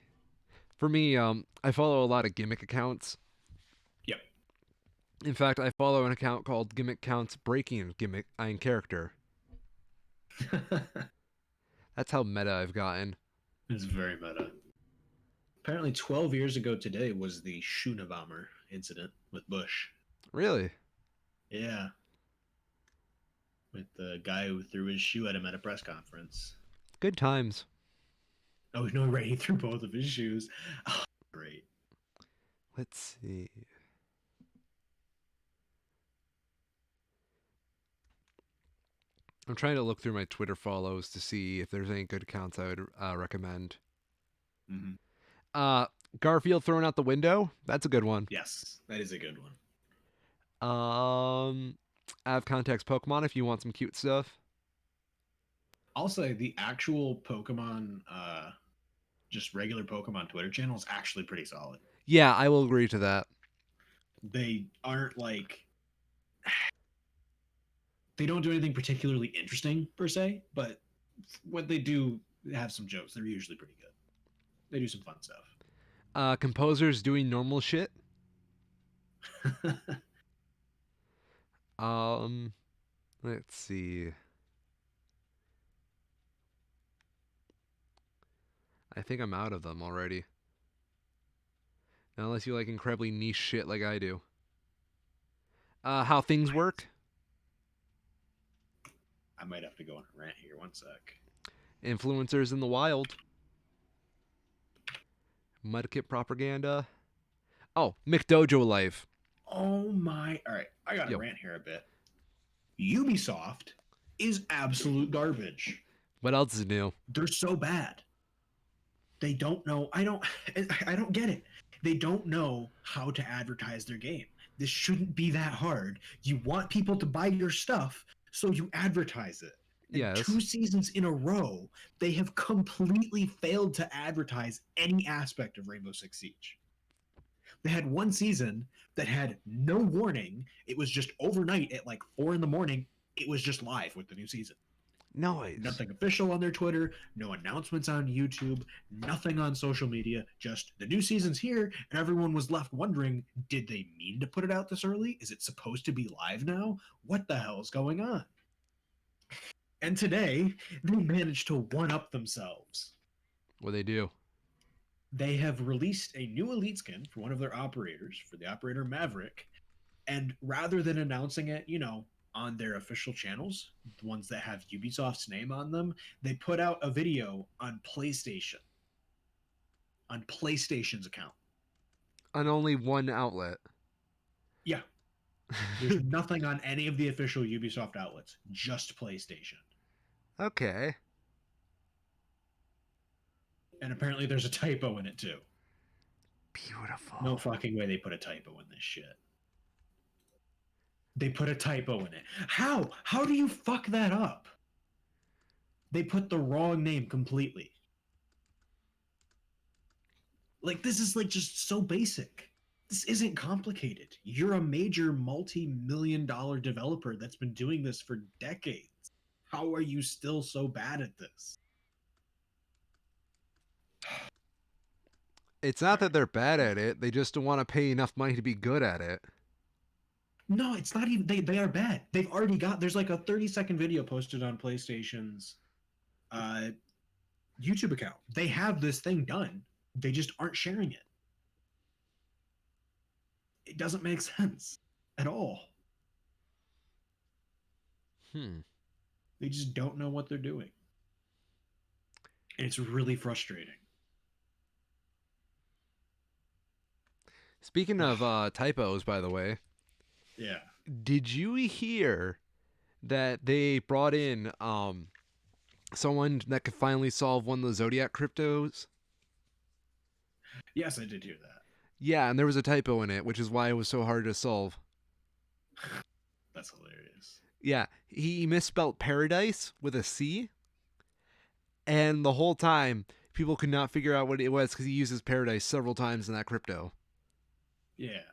For me, I follow a lot of gimmick accounts. Yep. In fact, I follow an account called Gimmick Counts Breaking Gimmick in Character. That's how meta I've gotten. It's very meta. Apparently, 12 years ago today was the Schmoes incident with Bush. Really? Yeah, with the guy who threw his shoe at him at a press conference. Good times. Oh no, right, he threw both of his shoes. Oh, great. Let's see. I'm trying to look through my Twitter follows to see if there's any good accounts I would recommend. Mm-hmm. Uh, Garfield thrown out the window. That's a good one. Yes, that is a good one. Out of context Pokemon if you want some cute stuff. I'll say the actual Pokemon, just regular Pokemon Twitter channel is actually pretty solid. Yeah, I will agree to that. They aren't like they don't do anything particularly interesting per se, but when they do have some jokes, they're usually pretty good. They do some fun stuff. Composers doing normal shit. Um, let's see. I think I'm out of them already. Unless you like incredibly niche shit like I do. How things work. I might have to go on a rant here. One sec. Influencers in the wild. Mudkip propaganda. Oh, McDojo life. Oh my! All right, I got to Yo, rant here a bit. Ubisoft is absolute garbage. what else is new? They're so bad. They don't know. I don't. I don't get it. They don't know how to advertise their game. This shouldn't be that hard. You want people to buy your stuff, so you advertise it. And Yes. 2 seasons in a row, they have completely failed to advertise any aspect of Rainbow Six Siege. They had one season that had no warning. It was just overnight at like 4 in the morning. It was just live with the new season. Noise. Nothing official on their Twitter, no announcements on YouTube, nothing on social media, just the new season's here, and everyone was left wondering, did they mean to put it out this early? Is it supposed to be live now? What the hell is going on? And today, they managed to one up themselves. What they do? They have released a new elite skin for one of their operators, for the operator Maverick, and rather than announcing it, on their official channels, the ones that have Ubisoft's name on them, they put out a video on PlayStation's account. On only one outlet. Yeah, there's nothing on any of the official Ubisoft outlets, just PlayStation. Okay. And apparently there's a typo in it too. Beautiful. No fucking way they put a typo in this shit. They put a typo in it. How? How do you fuck that up? They put the wrong name completely. Like, this is like just so basic. This isn't complicated. You're a major multi-million dollar developer that's been doing this for decades. How are you still so bad at this? It's not that they're bad at it. They just don't want to pay enough money to be good at it. No, it's not even they are bad. They've already got there's like a 30-second video posted on PlayStation's uh YouTube account. They have this thing done. They just aren't sharing it. It doesn't make sense at all. They just don't know what they're doing. And it's really frustrating. Speaking of typos, by the way, Yeah. did you hear that they brought in someone that could finally solve one of the Zodiac cryptos? Yes, I did hear that. Yeah, and there was a typo in it, which is why it was so hard to solve. That's hilarious. Yeah, he misspelled paradise with a C, and the whole time people could not figure out what it was because he uses paradise several times in that crypto. Yeah.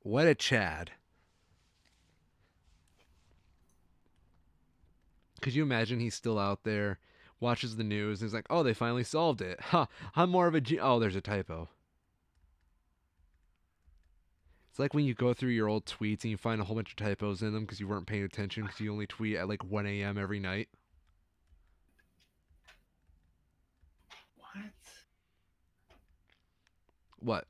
What a Chad. Could you imagine he's still out there, watches the news, and he's like, oh, they finally solved it. Huh, I'm more of a Oh, there's a typo. It's like when you go through your old tweets and you find a whole bunch of typos in them because you weren't paying attention because you only tweet at like 1 a.m. every night. What? What?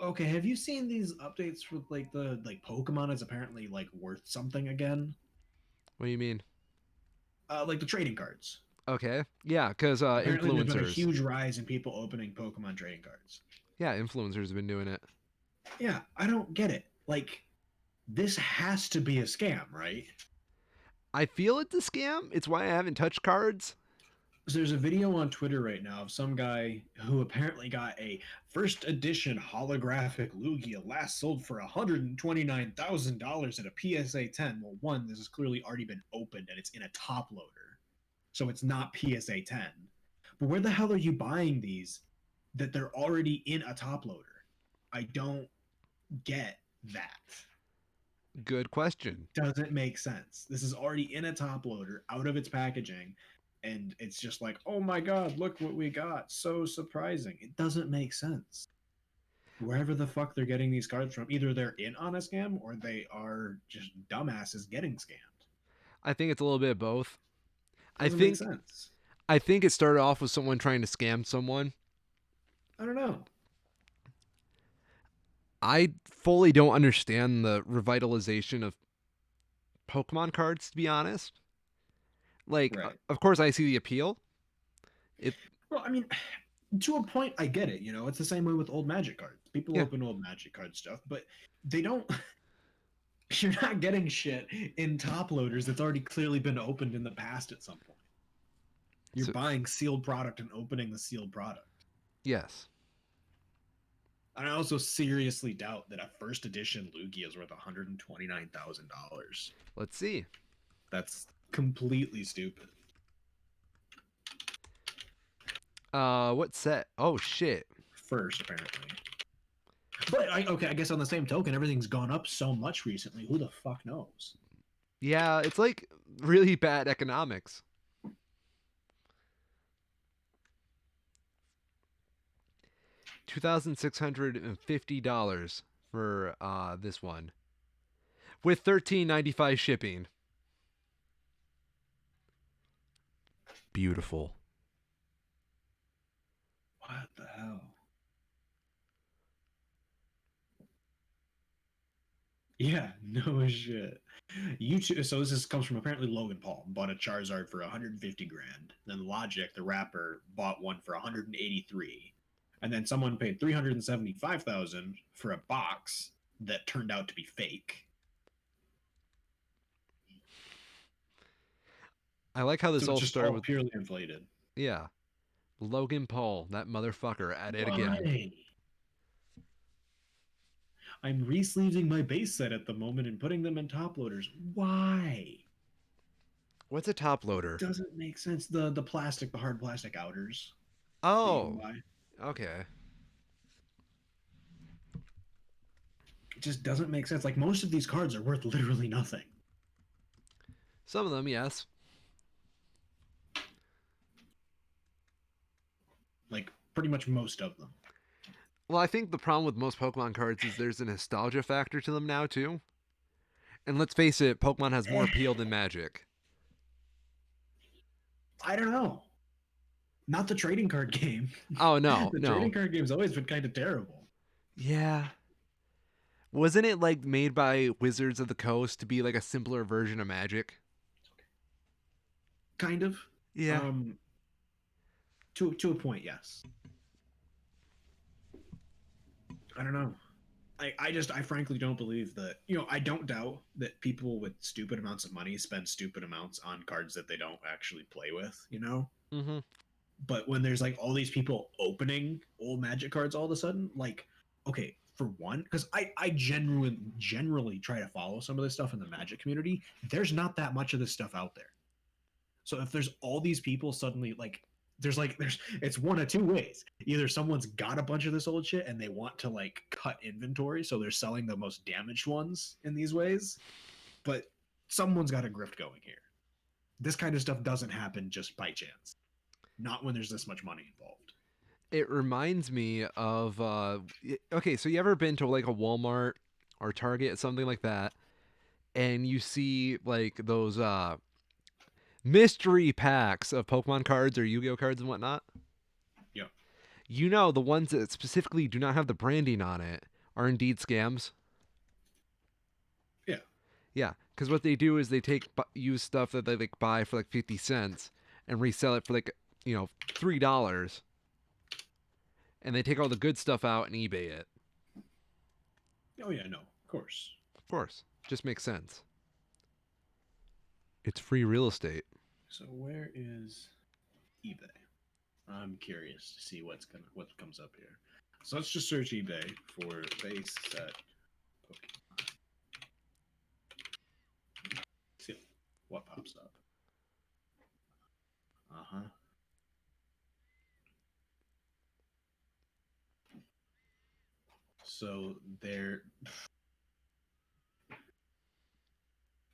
Okay, have you seen these updates with like the Pokemon is apparently like worth something again? What do you mean? Like the trading cards. Okay. Yeah, because Apparently there's been a influencers. huge rise in people opening Pokemon trading cards. Yeah, influencers have been doing it. Yeah, I don't get it. Like, this has to be a scam, right? I feel it's a scam. It's why I haven't touched cards. So there's a video on Twitter right now of some guy who apparently got a first edition holographic Lugia last sold for $129,000 at a PSA 10. Well, one, this has clearly already been opened and it's in a top loader. So it's not PSA 10. But where the hell are you buying these that they're already in a top loader? I don't get that. Good question. Doesn't make sense. This is already in a top loader, out of its packaging, and it's just like, oh my god, look what we got. So surprising. It doesn't make sense. Wherever the fuck they're getting these cards from, either they're in on a scam or they are just dumbasses getting scammed. I think it's a little bit of both. Doesn't make sense. I think it started off with someone trying to scam someone. I don't know. I fully don't understand the revitalization of Pokemon cards, to be honest. Like, Right. of course, I see the appeal. Well, I mean, to a point, I get it. It's the same way with old Magic cards. People Yeah. open old Magic card stuff, but they don't. You're not getting shit in top loaders that's already clearly been opened in the past at some point. You're buying sealed product and opening the sealed product. Yes. I also seriously doubt that a first edition Lugia is worth $129,000. Let's see. That's completely stupid. What set? Oh shit. First, apparently. But I guess on the same token, everything's gone up so much recently. Who the fuck knows? Yeah, it's like really bad economics. $2,650 for this one with $13.95 shipping. Beautiful. What the hell? Yeah, no shit. YouTube. So comes from apparently Logan Paul bought a Charizard for 150 grand. Then Logic, the rapper, bought one for 183, and then someone paid 375,000 for a box that turned out to be fake. I like how this So it's all just started all with, purely inflated. yeah, Logan Paul, that motherfucker, at it again. Why? I'm re-sleeving my base set at the moment and putting them in top loaders. Why? What's a top It loader? doesn't make sense. The plastic, the hard plastic outers that you can Oh, buy. okay. It just doesn't make sense. Like most of these cards are worth literally nothing. Some of them, yes. Like pretty much most of them. Well, I think the problem with most Pokemon cards is there's a nostalgia factor to them now, too. And let's face it, Pokemon has more Eh, appeal than Magic. I don't know. Not the trading card game. Oh, no, The trading no. card game's always been kind of terrible. Yeah. Wasn't it like made by Wizards of the Coast to be like a simpler version of Magic? Kind of. Yeah. Um, to a point, yes. I don't know. I frankly don't believe that, I don't doubt that people with stupid amounts of money spend stupid amounts on cards that they don't actually play with. Mm-hmm. But when there's like all these people opening old Magic cards all of a sudden, like, okay, for one, because I generally try to follow some of this stuff in the Magic community, there's not that much of this stuff out there. So if there's all these people suddenly there's it's one of two ways. Either someone's got a bunch of this old shit and they want to like cut inventory, so they're selling the most damaged ones in these ways, but someone's got a grift going here. This kind of stuff doesn't happen just by chance. Not when there's this much money involved. It reminds me of okay, so you ever been to like a Walmart or Target, something like that, and you see like those mystery packs of Pokemon cards or Yu-Gi-Oh cards and whatnot? Yeah. You know, the ones that specifically do not have the branding on it are indeed scams. Yeah. Yeah, because what they do is they take used stuff that they like buy for like 50 cents and resell it for like $3, and they take all the good stuff out and eBay it. Oh yeah, no, of course. Of course, just makes sense. It's free real estate. So where is eBay? I'm curious to see what comes up here. So let's just search eBay for base set Pokemon. See what pops up. Uh-huh. So there,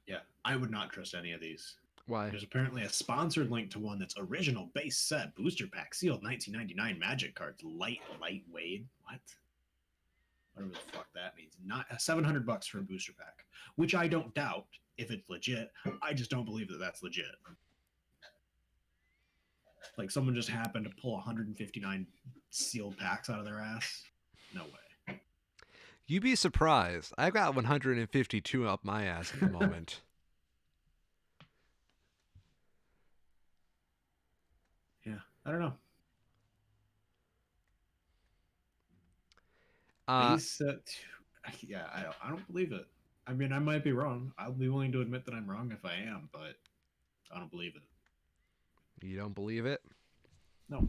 yeah, I would not trust any of these. Why? There's apparently a sponsored link to one that's original base set booster pack sealed 1999 Magic cards, lightweight. What? Whatever the fuck that means. Not $700 for a booster pack, which I don't doubt if it's legit. I just don't believe that that's legit. Like someone just happened to pull 159 sealed packs out of their ass. No way. You'd be surprised. I've got 152 up my ass at the moment. Yeah, I don't know. Uh, Base set. Yeah, I don't believe it. I mean, I might be wrong. I'll be willing to admit that I'm wrong if I am, but I don't believe it. you don't believe it? No.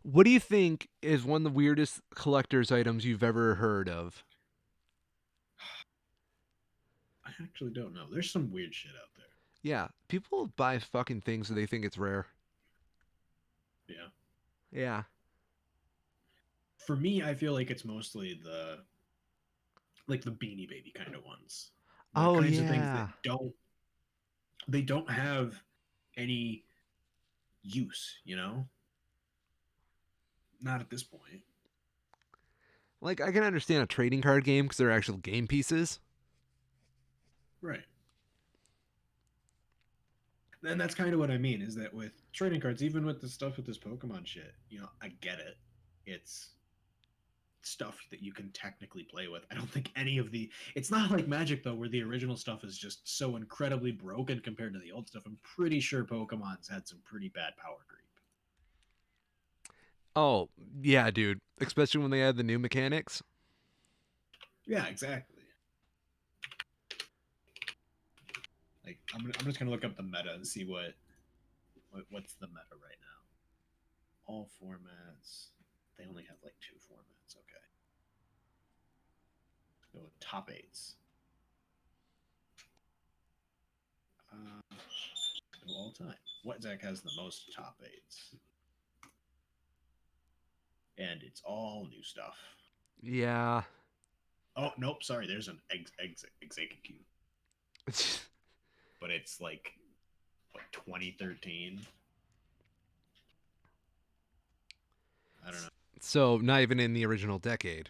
What do you think is one of the weirdest collector's items you've ever heard of? I actually don't know. There's some weird shit out there. Yeah, people buy fucking things so they think it's rare. Yeah. Yeah. For me, I feel like it's mostly the like the Beanie Baby kind of ones, the Oh kinds of things that yeah. don't have any use, not at this point. Like I can understand a trading card game because they're actual game pieces. Right. And that's kind of what I mean is that with trading cards, even with the stuff with this Pokemon shit, I get it. It's stuff that you can technically play with. I don't think any of the it's not like Magic though, where the original stuff is just so incredibly broken compared to the old stuff. I'm pretty sure Pokemon's had some pretty bad power creep. Oh yeah, dude. Especially when they add the new mechanics. Yeah, exactly. Like I'm just gonna look up the meta and see what's the meta right now. All formats. They only have like two formats. Okay. Go with top eights. Of all time. What deck has the most top eights? And it's all new stuff. Yeah. Oh nope, sorry. There's an execute, but it's like what 2013. I don't know. So not even in the original decade.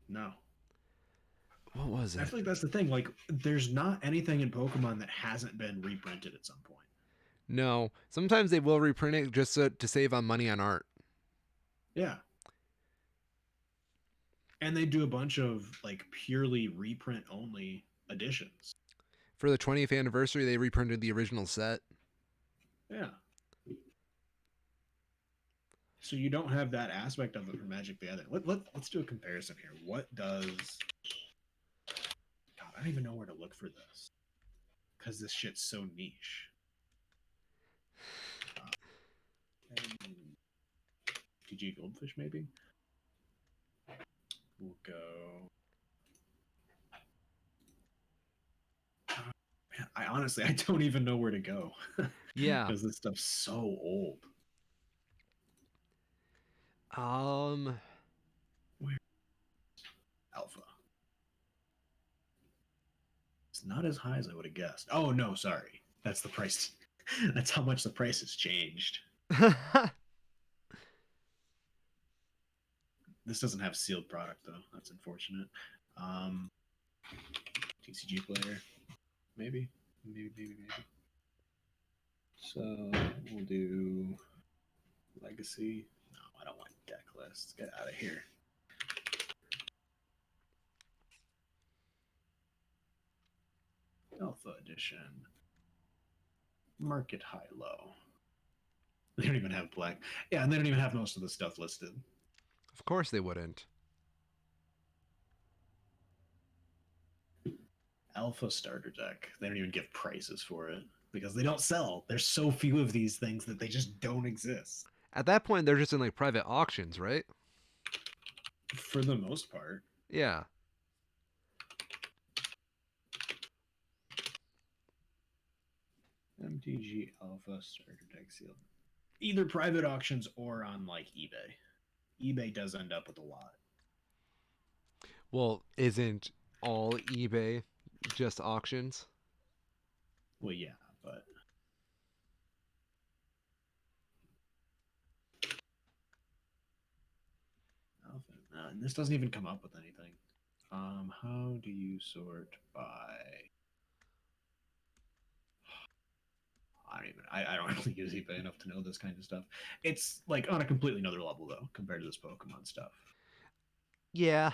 No, What was I it? feel like that's the thing. Like, there's not anything in Pokemon that hasn't been reprinted at some point. No. Sometimes they will reprint it just to save on money on art. Yeah, and they do a bunch of like purely reprint only editions. For the 20th anniversary, they reprinted the original set. Yeah. So you don't have that aspect of it for Magic the Gathering. Let's do a comparison here. What does God? I don't even know where to look for this because this shit's so niche. GG Goldfish, maybe. We'll go. Man, I honestly I don't even know where to go Yeah. because this stuff's so old. Um. Where Alpha? It's not as high as I would have guessed. Oh no, sorry. That's the price. That's how much the price has changed. This doesn't have sealed product though. That's unfortunate. Um, TCG player, maybe. So we'll do legacy. No, I don't want deck lists. Get out of here. Alpha edition. Market high low. They don't even have black. Yeah, and they don't even have most of the stuff listed. Of course they wouldn't. Alpha starter deck. They don't even give prices for it because they don't sell. There's so few of these things that they just don't exist At that point, they're just in like private auctions, right? for the most part. Yeah. MTG Alpha starter deck sealed. Either private auctions or on like eBay. eBay does end up with a lot. Well, isn't all eBay just auctions? Well, yeah, but Alpha. And this doesn't even come up with anything. How do you sort by? I don't really use eBay enough to know this kind of stuff. It's like on a completely another level though compared to this Pokemon stuff. Yeah.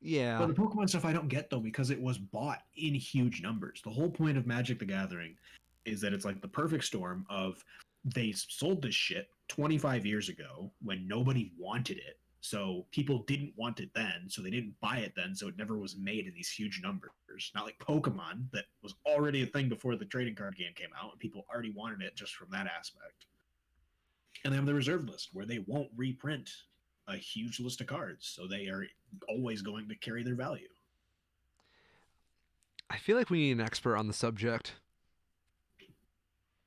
Yeah. But the Pokemon stuff I don't get though because it was bought in huge numbers. The whole point of Magic the Gathering is that it's like the perfect storm of they sold this shit 25 years ago when nobody wanted it. So people didn't want it then, so they didn't buy it then, so it never was made in these huge numbers. Not like Pokemon that was already a thing before the trading card game came out and people already wanted it just from that aspect. And they have the reserve list where they won't reprint a huge list of cards, so they are always going to carry their value. I feel like we need an expert on the subject.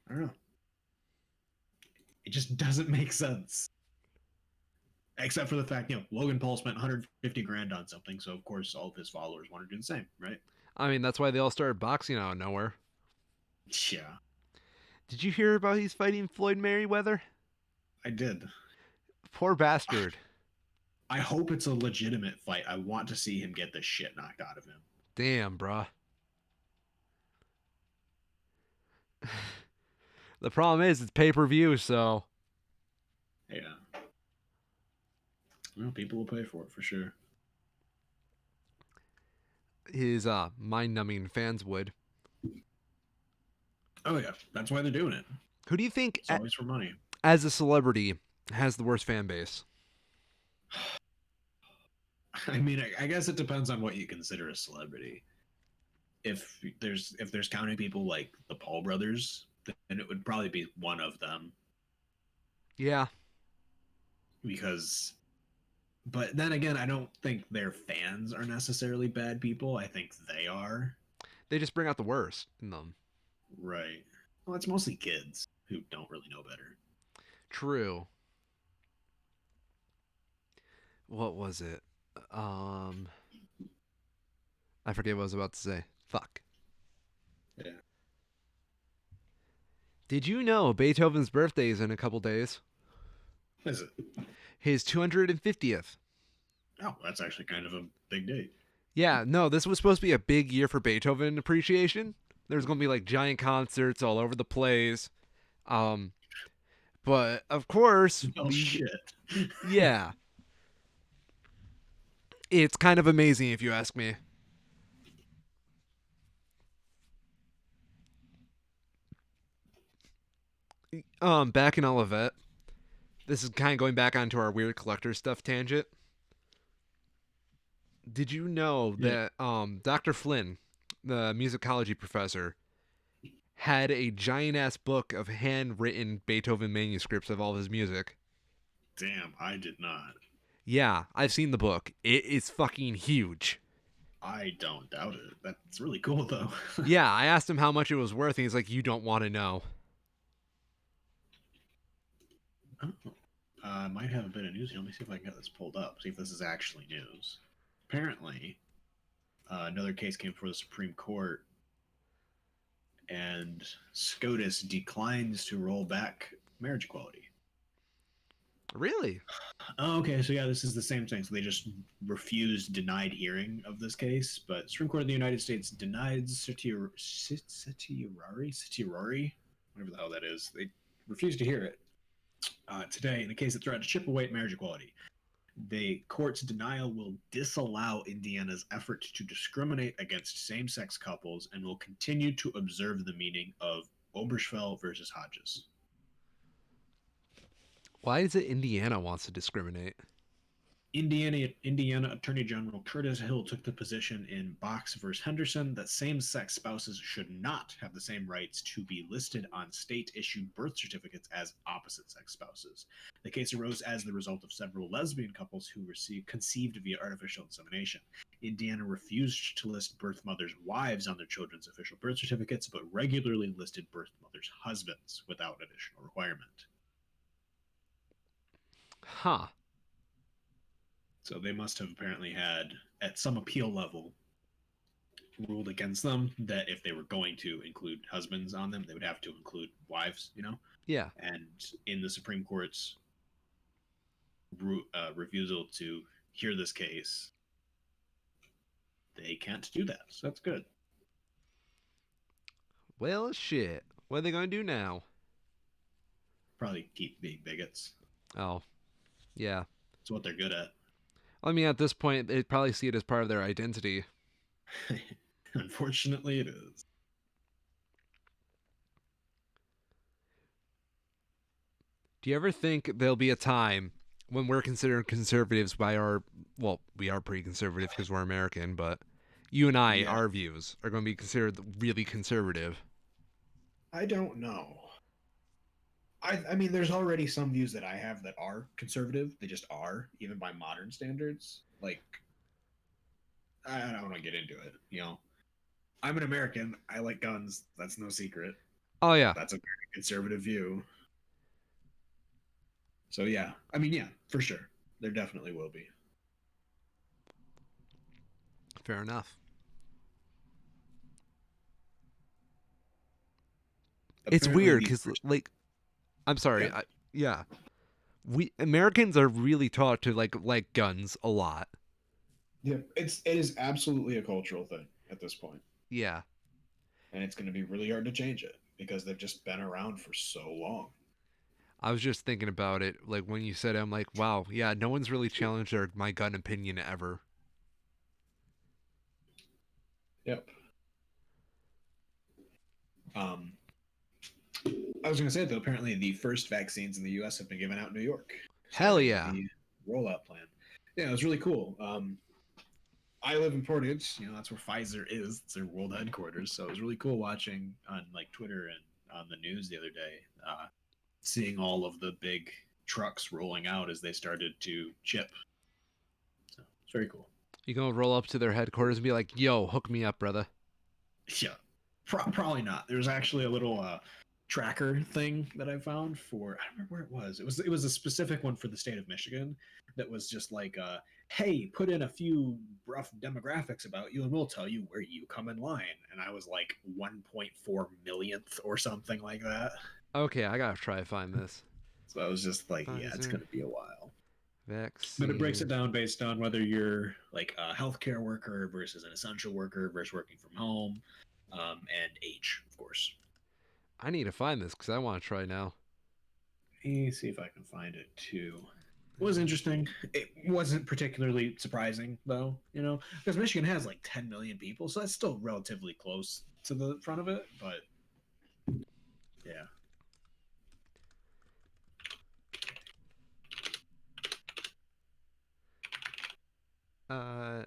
I don't know. It just doesn't make sense. Except for the fact, Logan Paul spent 150 grand on something, so of course all of his followers want to do the same, right? I mean, that's why they all started boxing out of nowhere. Yeah, Did you hear about he's fighting Floyd Mayweather? I did. Poor bastard. I hope it's a legitimate fight. I want to see him get the shit knocked out of him. Damn, bruh. The problem is it's pay per view, so Yeah. Well, people will pay for it for sure. his mind numbing fans would. Oh yeah, that's why they're doing it. Who do you think, It's always for money. as a celebrity, has the worst fan base? I mean, I guess it depends on what you consider a celebrity. If there's counting people like the Paul brothers, then it would probably be one of them Yeah, because. But then again, I don't think their fans are necessarily bad people. I think they are. they just bring out the worst in them. Right. Well, it's mostly kids who don't really know better. True. What was it? Um, I forget what I was about to say. Fuck. Yeah. Did you know Beethoven's birthday is in a couple days? What is it? His 250th. Oh, that's actually kind of a big date. Yeah, no, this was supposed to be a big year for Beethoven appreciation. There's going to be like giant concerts all over the place. Um, but of course, Oh shit. yeah, it's kind of amazing if you ask me. Back in Olivet, this is kind of going back onto our weird collector stuff tangent. Did you know Yeah. that Dr. Flynn, the musicology professor, had a giant ass book of handwritten Beethoven manuscripts of all of his music? Damn, I did not. Yeah, I've seen the book. It is fucking huge. I don't doubt it. That's really cool though. Yeah, I asked him how much it was worth, and he's like, "You don't want to know." Oh. Might have a bit of news here. Let me see if I can get this pulled up. See if this is actually news. Apparently, another case came before the Supreme Court, and SCOTUS declines to roll back marriage equality. Really? Oh, okay, so yeah, this is the same thing. So they just refused, denied hearing of this case, but Supreme Court of the United States denied certiorari, whatever the hell that is. They refused to hear it today in a case that threatened to chip away at marriage equality. The court's denial will disallow Indiana's effort to discriminate against same-sex couples and will continue to observe the meaning of Obergefell versus Hodges. Why is it Indiana wants to discriminate? Indiana Attorney General Curtis Hill took the position in Box versus Henderson that same-sex spouses should not have the same rights to be listed on state-issued birth certificates as opposite-sex spouses. The case arose as the result of several lesbian couples who conceived via artificial insemination. Indiana refused to list birth mothers' wives on their children's official birth certificates, but regularly listed birth mothers' husbands without additional requirement. Huh. So they must have apparently had, at some appeal level, ruled against them that if they were going to include husbands on them, they would have to include wives. Yeah. And in the Supreme Court's refusal to hear this case, they can't do that. So that's good. Well, shit. What are they going to do now? Probably keep being bigots. Oh, yeah. It's what they're good at. I mean, at this point, they'd probably see it as part of their identity. Unfortunately, it is. Do you ever think there'll be a time when we're considered conservatives by our, well, we are pretty conservative because we're American, but you and I, Yeah. our views are going to be considered really conservative? I don't know. I mean, there's already some views that I have that are conservative. They just are, even by modern standards. Like, I don't want to get into it. I'm an American. I like guns. That's no secret. Oh, yeah. That's a very conservative view. So yeah, I mean, yeah, for sure. there definitely will be. Fair enough. It's Apparently, weird the because, first. like, I'm sorry. Yeah, Yeah, we Americans are really taught to like guns a lot. yeah, it is absolutely a cultural thing at this point, Yeah, and it's going to be really hard to change it because they've just been around for so long. I was just thinking about it. Like when you said it, I'm like, wow, yeah, no one's really challenged my gun opinion ever. Yep. Um, I was going to say though, apparently the first vaccines in the U.S. have been given out in New York, Hell starting yeah. the rollout plan. Yeah, it was really cool. I live in Portage. That's where Pfizer is. It's their world headquarters. So it was really cool watching on like Twitter and on the news the other day, seeing all of the big trucks rolling out as they started to chip. So it's very cool. You gonna roll up to their headquarters and be like, yo, hook me up, brother. Yeah, probably not. There's actually a little tracker thing that I found for. I don't remember where it was. It was a specific one for the state of Michigan that was just like, hey, put in a few rough demographics about you, and we'll tell you where you come in line. And I was like 1.4 millionth or something like that. Okay, I gotta try to find this. So I was just like, yeah, it's Pfizer gonna be a while. But it breaks it vaccine. down based on whether you're like a healthcare worker versus an essential worker versus working from home, and age, of course. I need to find this because I want to try now. Let me see if I can find it too. It was interesting. It wasn't particularly surprising though, because Michigan has like 10 million people, so that's still relatively close to the front of it. But yeah, Uh,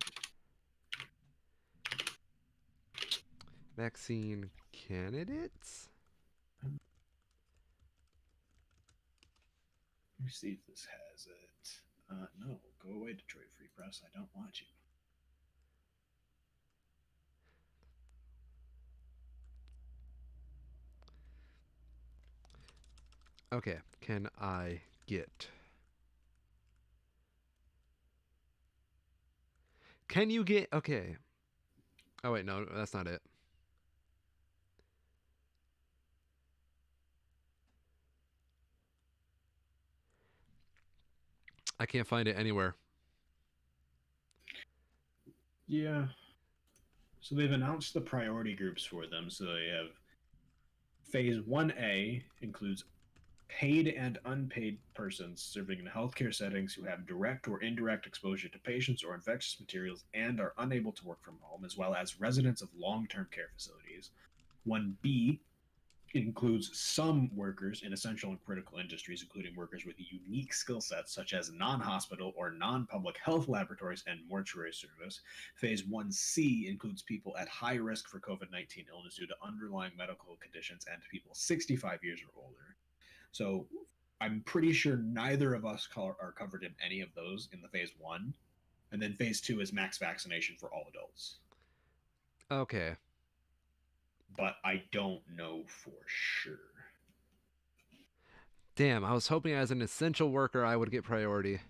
vaccine candidates. let me see if this has it. No, go away, Detroit Free Press. I don't want you. Okay, can I get? Can you get? Okay. Oh wait, no, that's not it. I can't find it anywhere. Yeah. So they've announced the priority groups for them. So they have phase 1A includes paid and unpaid persons serving in healthcare settings who have direct or indirect exposure to patients or infectious materials and are unable to work from home, as well as residents of long term care facilities. 1B includes some workers in essential and critical industries, including workers with unique skill sets such as non hospital or non public health laboratories and mortuary service. Phase 1C includes people at high risk for COVID 19 illness due to underlying medical conditions and people 65 years or older. So I'm pretty sure neither of us are covered in any of those in the phase one. And then phase two is max vaccination for all adults. Okay. But I don't know for sure. Damn, I was hoping as an essential worker I would get priority.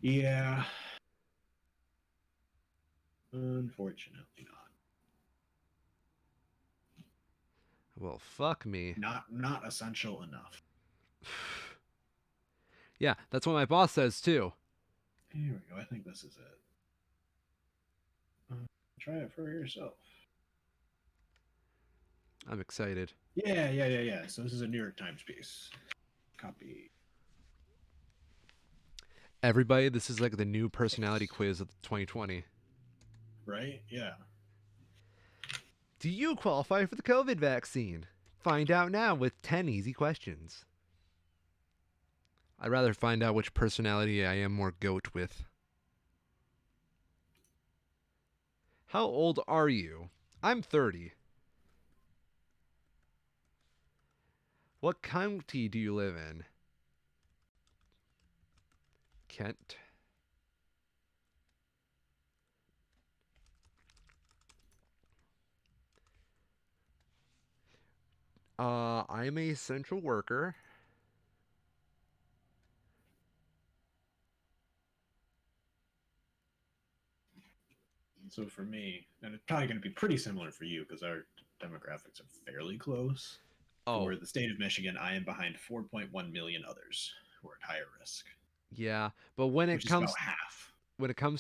Yeah, unfortunately not. Well, fuck me. Not essential enough. Yeah, that's what my boss says too. Here we go. I think this is it. Try it for yourself. I'm excited. Yeah. So this is a New York Times piece. Copy. Everybody, this is like the new personality quiz of 2020. Right? Yeah. Do you qualify for the COVID vaccine? Find out now with 10 easy questions. I'd rather find out which personality I am more goat with. How old are you? I'm 30. What county do you live in? Kent. I'm a essential worker. So for me, and it's probably going to be pretty similar for you because our demographics are fairly close. Oh, For the state of Michigan, I am behind 4.1 million others who are at higher risk, yeah. But when it which is about comes half.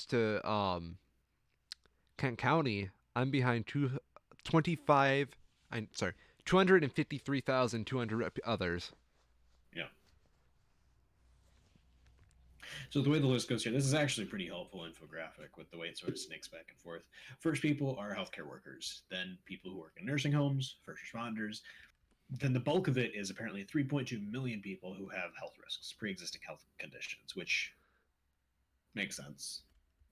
to Kent County, I'm behind 25. I'm sorry, 253,200 others. Yeah. So the way the list goes here, this is actually a pretty helpful infographic with the way it sort of snakes back and forth. First people are healthcare workers, then people who work in nursing homes, first responders. Then the bulk of it is apparently 3.2 million people who have health risks, pre-existing health conditions, which makes sense.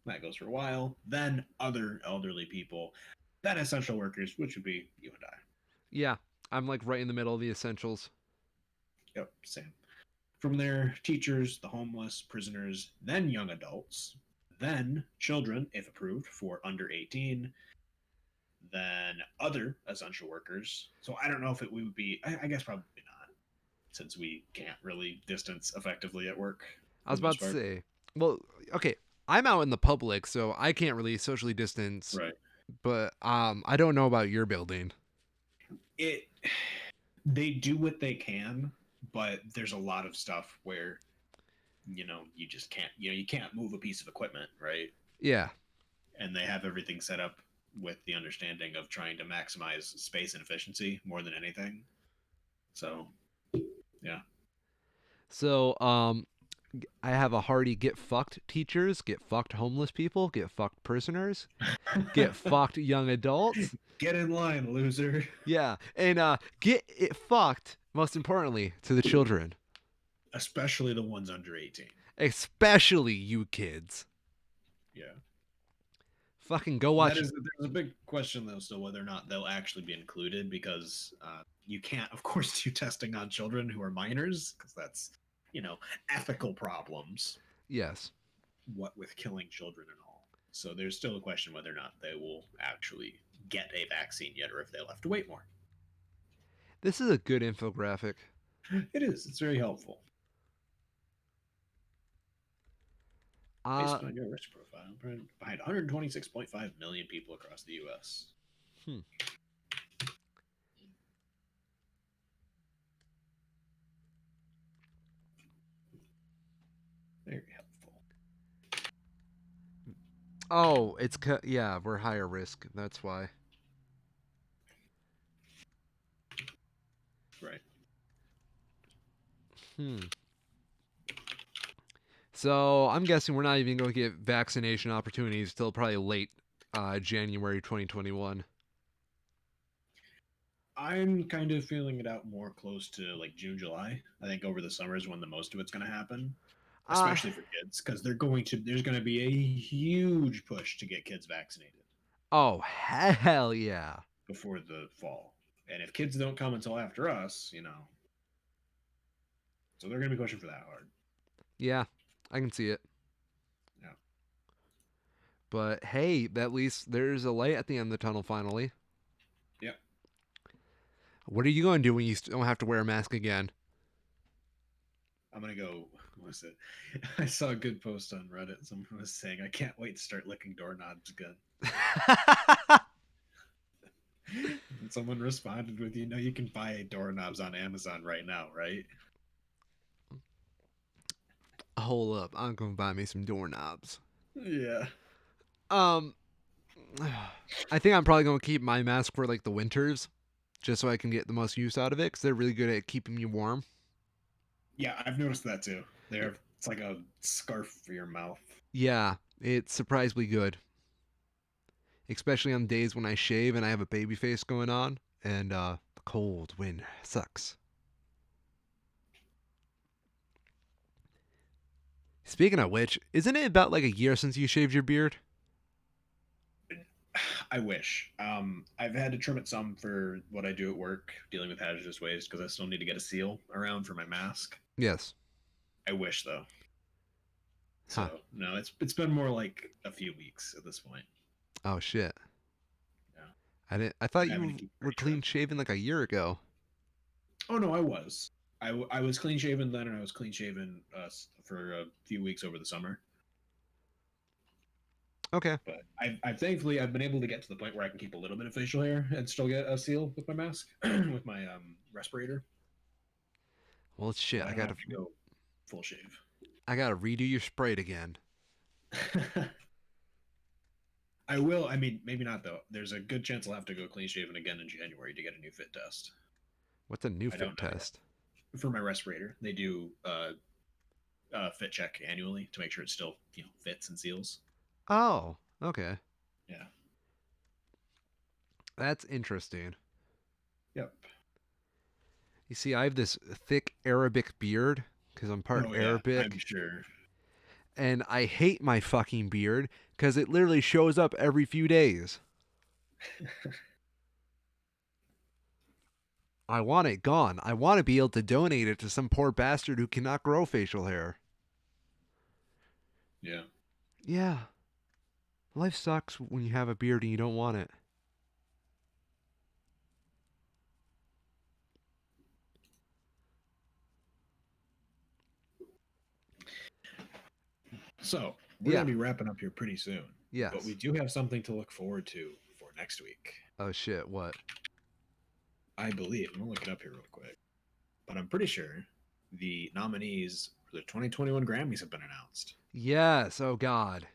That goes for a while. Then other elderly people, then essential workers, which would be you and I. Yeah, I'm like right in the middle of the essentials. Yep, same. From there, teachers, the homeless, prisoners, then young adults, then children, if approved, for under 18, then other essential workers. So I don't know if it would be, I guess probably not, since we can't really distance effectively at work I for was the about most to part. say, well, okay, I'm out in the public, so I can't really socially distance. Right. But I don't know about your building. It, they do what they can, but there's a lot of stuff where, you just can't, you can't move a piece of equipment, right? Yeah. And they have everything set up with the understanding of trying to maximize space and efficiency more than anything. So, yeah. So I have a hearty get fucked teachers, get fucked homeless people, get fucked prisoners, get fucked young adults. Get in line, loser. Yeah, and get it fucked. Most importantly, to the children, Especially the ones under 18. especially you kids. Yeah. Fucking go That watch. is, there's a big question though, still whether or not they'll actually be included because you can't, of course, do testing on children who are minors because that's, you know, ethical problems. Yes, What with killing children and all. So there's still a question whether or not they will actually get a vaccine yet, or if they'll have to wait more. this is a good infographic. It is. It's very helpful. Uh, Based on your risk profile, behind 126.5 million people across the U.S. hmm. Very helpful. Oh, yeah, we're higher risk. That's why. Right. Hmm. So I'm guessing we're not even going to get vaccination opportunities till probably late January 2021. I'm kind of feeling it out more close to like June, July. I think over the summer is when the most of it's going to happen, Uh, especially for kids, because there's going to be a huge push to get kids vaccinated oh, hell yeah. before the fall. And if kids don't come until after us, so they're going to be pushing for that hard. Yeah, I can see it. Yeah. But hey, at least there's a light at the end of the tunnel finally. Yep. What are you going to do when you don't have to wear a mask again? I'm gonna go. What's it? I saw a good post on Reddit. Someone was saying, "I can't wait to start licking doorknobs again." And someone responded with, you can buy doorknobs on Amazon right now, right?" Hold up, I'm going to buy me some doorknobs. Yeah. Um, I think I'm probably going to keep my mask for like the winters, just so I can get the most use out of it, because they're really good at keeping you warm. Yeah, I've noticed that too. It's like a scarf for your mouth. Yeah, it's surprisingly good, especially on days when I shave and I have a baby face going on, and the cold wind sucks. Speaking of which, isn't it about like a year since you shaved your beard? I wish. I've had to trim it some for what I do at work, dealing with hazardous waste, because I still need to get a seal around for my mask. Yes. I wish though. Huh. So no, it's been more like a few weeks at this point. Oh shit. Yeah, I didn't. I thought having to you keep were pretty clean trim. shaven like a year ago. Oh no, I was. I was clean shaven then, and I was clean shaven for a few weeks over the summer. Okay. But I've thankfully I've been able to get to the point where I can keep a little bit of facial hair and still get a seal with my mask, with my respirator. Well, So shit. I don't have to go full shave. I gotta redo your Sprite again. I will. I mean, maybe not though. There's a good chance I'll have to go clean shaven again in January to get a new fit test. What's a new I fit don't know yet. test? For my respirator, they do fit check annually to make sure it still fits and seals. Oh, okay. Yeah. That's interesting. Yep. You see, I have this thick Arabic beard because I'm part Oh yeah, I'm Arabic, sure. and I hate my fucking beard because it literally shows up every few days. I want it gone. I want to be able to donate it to some poor bastard who cannot grow facial hair. Yeah. Yeah, life sucks when you have a beard and you don't want it. So we're Yeah, gonna be wrapping up here pretty soon, but we yes. do have something to look forward to for next week. Oh shit, what? I believe. I'm gonna look it up here real quick, but I'm pretty sure the nominees for the 2021 Grammys have been announced. Yes, oh god.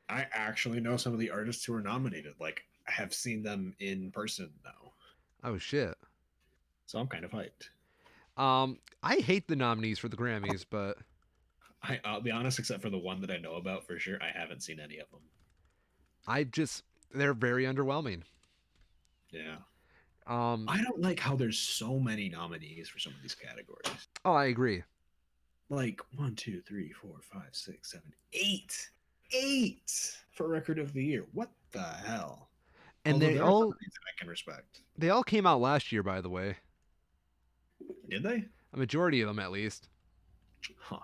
I actually know some of the artists who are nominated. Like, I have seen them in person now, Oh shit. so I'm kind of hyped. I hate the nominees for the Grammys, but I'll be honest, except for the one that I know about for sure, I haven't seen any of them. I just they're very underwhelming. Yeah. Um, I don't like how there's so many nominees for some of these categories. oh, I agree. Like one, two, three, four, five, six, seven, eight. Eight for record of the year. What the hell? And Although they there are some all of these that I can respect. they all came out last year, by the way. Did they? A majority of them, at least. Huh.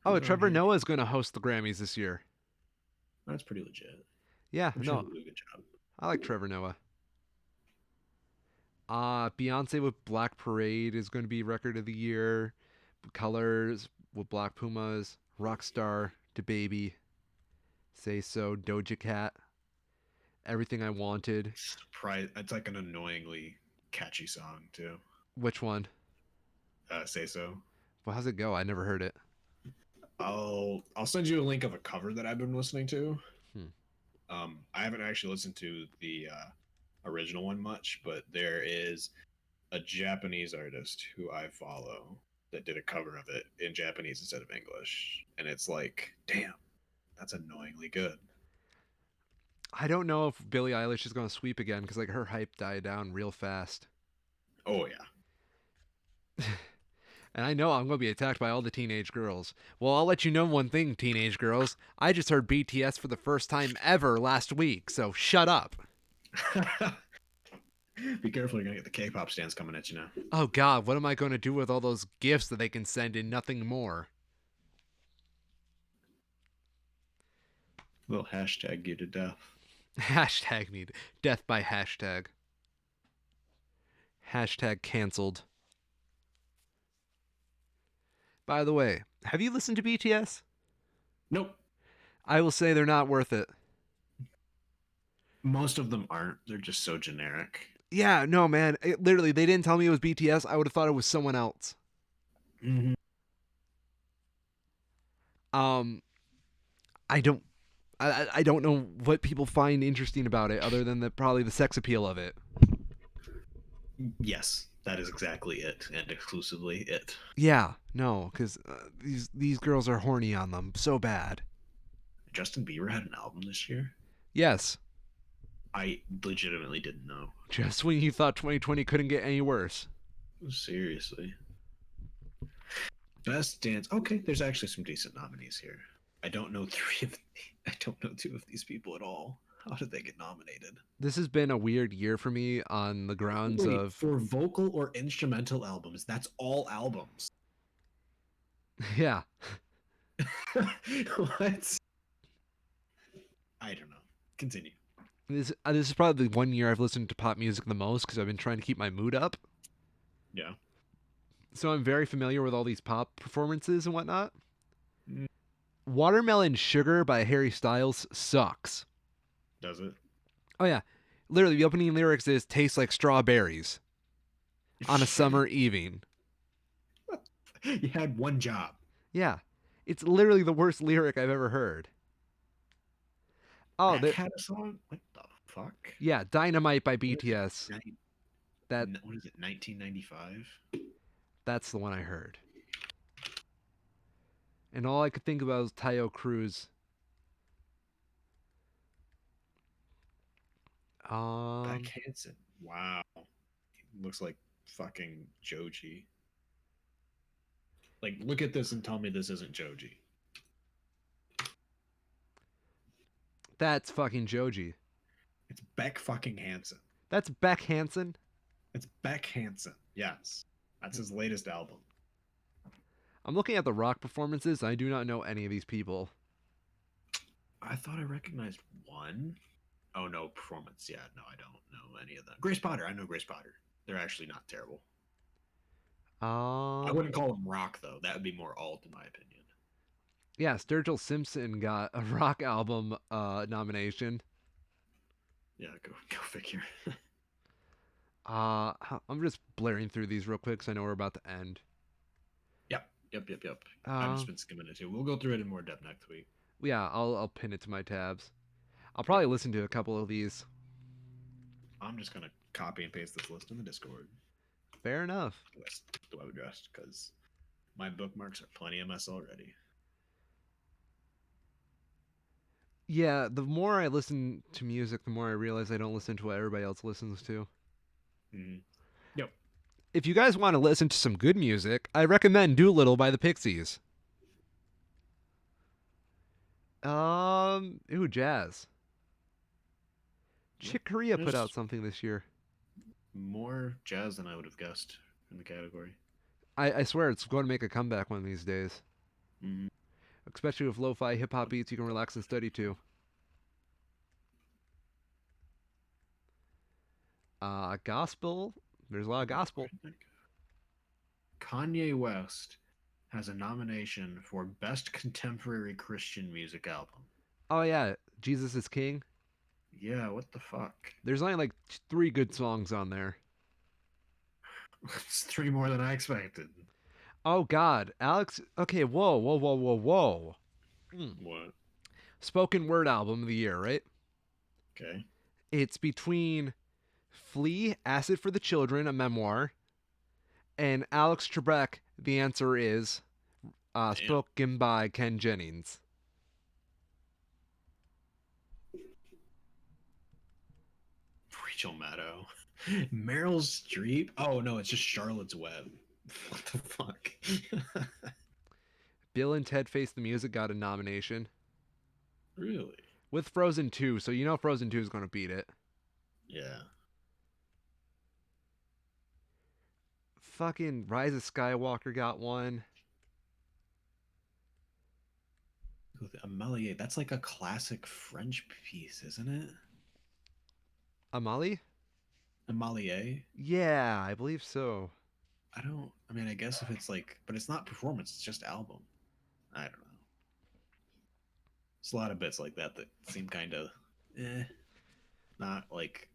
Oh, Who's on Trevor here? Noah is going to host the Grammys this year. That's pretty legit. Yeah, I'm sure no, he'll do a good job. I like Trevor Noah. Beyonce with Black Parade is going to be record of the year. Colors with Black Pumas. Rockstar to Baby. Say So, Doja Cat. Everything I Wanted. Surprise! It's like an annoyingly catchy song too. Which one? Say so. Well, how's it go? I never heard it. I'll send you a link of a cover that I've been listening to. Hmm. I haven't actually listened to the original one much, but there is a Japanese artist who I follow that did a cover of it in Japanese instead of English, and it's like, damn, that's annoyingly good. I don't know if Billie Eilish is going to sweep again because like her hype died down real fast. Oh yeah. And I know I'm going to be attacked by all the teenage girls. Well, I'll let you know one thing, teenage girls. I just heard BTS for the first time ever last week, so shut up. Be careful, you're gonna get the K-pop stands coming at you now. Oh god, what am I going to do with all those gifts that they can send and nothing more? They'll hashtag you to death. Hashtag need death by hashtag. Hashtag cancelled. By the way, have you listened to BTS? Nope. I will say they're not worth it. Most of them aren't. They're just so generic. Yeah, no, man. Literally, they didn't tell me it was BTS. I would have thought it was someone else. Mm-hmm. Um, I don't, I don't know what people find interesting about it, other than probably the sex appeal of it. Yes, that is exactly it, and exclusively it. Yeah, no, because these girls are horny on them so bad. Justin Bieber had an album this year. Yes, I legitimately didn't know. just when you thought 2020 couldn't get any worse. Seriously. Best dance. Okay, there's actually some decent nominees here. I don't know I don't know two of these people at all. How did they get nominated? This has been a weird year for me on the grounds Wait, of for vocal or instrumental albums, that's all albums. yeah. What? I don't know. Continue. This is probably the one year I've listened to pop music the most because I've been trying to keep my mood up. Yeah. So I'm very familiar with all these pop performances and whatnot. Mm. Watermelon Sugar by Harry Styles sucks. Does it? Oh yeah, literally the opening lyrics is "tastes like strawberries on a summer evening." You had one job. Yeah, it's literally the worst lyric I've ever heard. Oh, Beck there. had a song. What the fuck? Yeah, "Dynamite" by What is it? BTS. That What is it? 1995. that's the one I heard. And all I could think about was Tayo Cruz. Beck Um, Hansen. Wow. Looks like fucking Joji. Like, look at this and tell me this isn't Joji. that's fucking Joji. It's Beck fucking Hansen. That's Beck Hansen. It's Beck Hansen. Yes. That's his latest album. I'm looking at the rock performances. I do not know any of these people. I thought I recognized one. Oh no, performance. Yeah, no, I don't know any of them. Grace Potter. I know Grace Potter. They're actually not terrible. I Um, wouldn't call them rock though. That would be more alt in my opinion. yeah, Sturgill Simpson got a rock album nomination. Yeah, go figure. I'm just blaring through these real quick because I know we're about to end. Yep. I've Uh, just been skimming it too. We'll go through it in more depth next week. yeah, I'll pin it to my tabs. I'll Yep. probably listen to a couple of these. I'm just gonna copy and paste this list in the Discord. Fair enough. The web address because my bookmarks are plenty of mess already. Yeah, the more I listen to music, the more I realize I don't listen to what everybody else listens to. Mm-hmm. Yep. If you guys want to listen to some good music, I recommend Doolittle by the Pixies. Ooh, jazz. Yep. Chick Corea put out There's something this year. more jazz than I would have guessed in the category. I swear it's going to make a comeback one of these days. Mm-hmm. Especially with lo-fi hip-hop beats you can relax and study to. Gospel. There's a lot of gospel. Kanye West has a nomination for Best Contemporary Christian Music Album. Oh yeah, Jesus is King. Yeah, what the fuck? There's only like 3 good songs on there. It's three more than I expected. Oh God, Alex. Okay, whoa. Hmm. What? Spoken word album of the year, right? Okay. It's between Flea, Acid for the Children, a memoir, and Alex Trebek. The answer is Damn. spoken by Ken Jennings. Rachel Maddow. Meryl Streep. Oh no, it's just Charlotte's Web. What the fuck? Bill and Ted Face the Music got a nomination Really? with Frozen 2, so you know Frozen 2 is going to beat it. Yeah. Fucking Rise of Skywalker got one. With Amelie, that's like a classic French piece, isn't it? Amali? Amalie. Yeah, I believe so. I don't. I mean, I guess if it's like, but it's not performance. It's just album. I don't know. There's a lot of bits like that that seem kind of, not like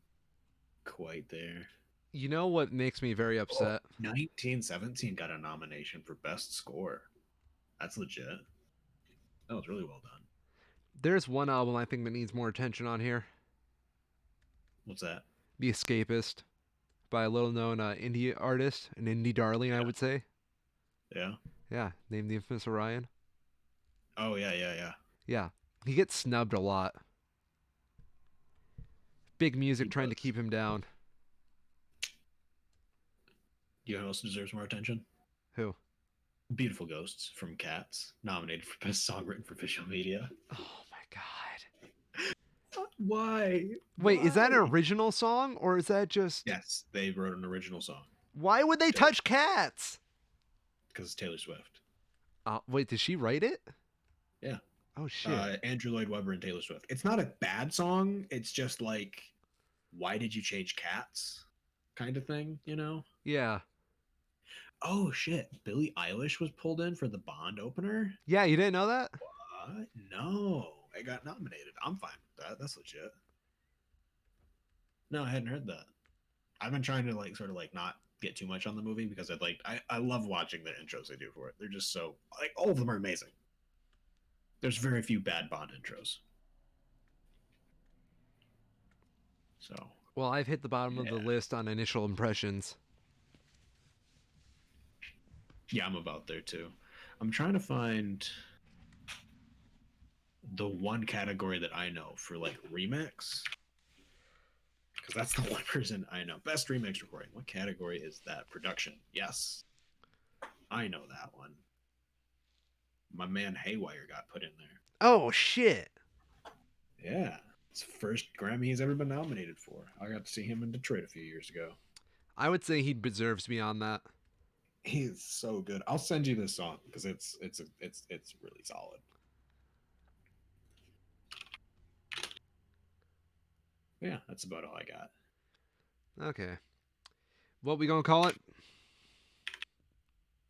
quite there. You know what makes me very Oh, upset? 1917 got a nomination for best score. That's legit. That was really well done. There's one album I think that needs more attention on here. What's that? The Escapist by a little known indie artist, an indie darling, I Yeah. would say. Yeah. Yeah, named the infamous Orion. Oh yeah. Yeah, he gets snubbed a lot. Big He music trying to does. keep him down. You know who else deserves more attention? Who? Beautiful Ghosts from Cats, nominated for best song written for visual media. Oh my god. Why? Wait, is that an Why? original song or is that just. Yes, they wrote an original song Why would they touch cats? because it's Taylor Swift. Wait, did she write it? Yeah. Oh shit. Andrew Lloyd Webber and Taylor Swift. It's not a bad song. It's just like, why did you change Cats? Kind of thing, you know? Yeah. Oh shit! Billie Eilish was pulled in for the Bond opener. Yeah, you didn't know that? What? No, it got nominated. I'm fine with that. That's legit. No, I hadn't heard that. I've been trying to like sort of like not get too much on the movie because I love watching the intros they do for it. They're just so like all of them are amazing. There's very few bad Bond intros. So Well, I've hit the bottom of the yeah, list on initial impressions. yeah, I'm about there too. I'm trying to find the one category that I know for like remix because that's the one person I know. Best remix recording. What category is that? Production. Yes, I know that one. My man Haywire got put in there. Oh shit! Yeah, it's the first Grammy he's ever been nominated for. I got to see him in Detroit a few years ago. I would say he deserves to be on that. He's so good. I'll send you this song because it's really solid. Yeah, that's about all I got. Okay, what we gonna call it,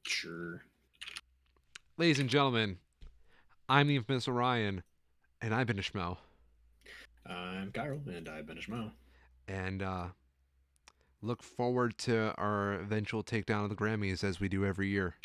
Sure. ladies and gentlemen? I'm the infamous Orion, and I've been a schmo. I'm Cairo, and I've been a Schmo. And look forward to our eventual takedown of the Grammys as we do every year.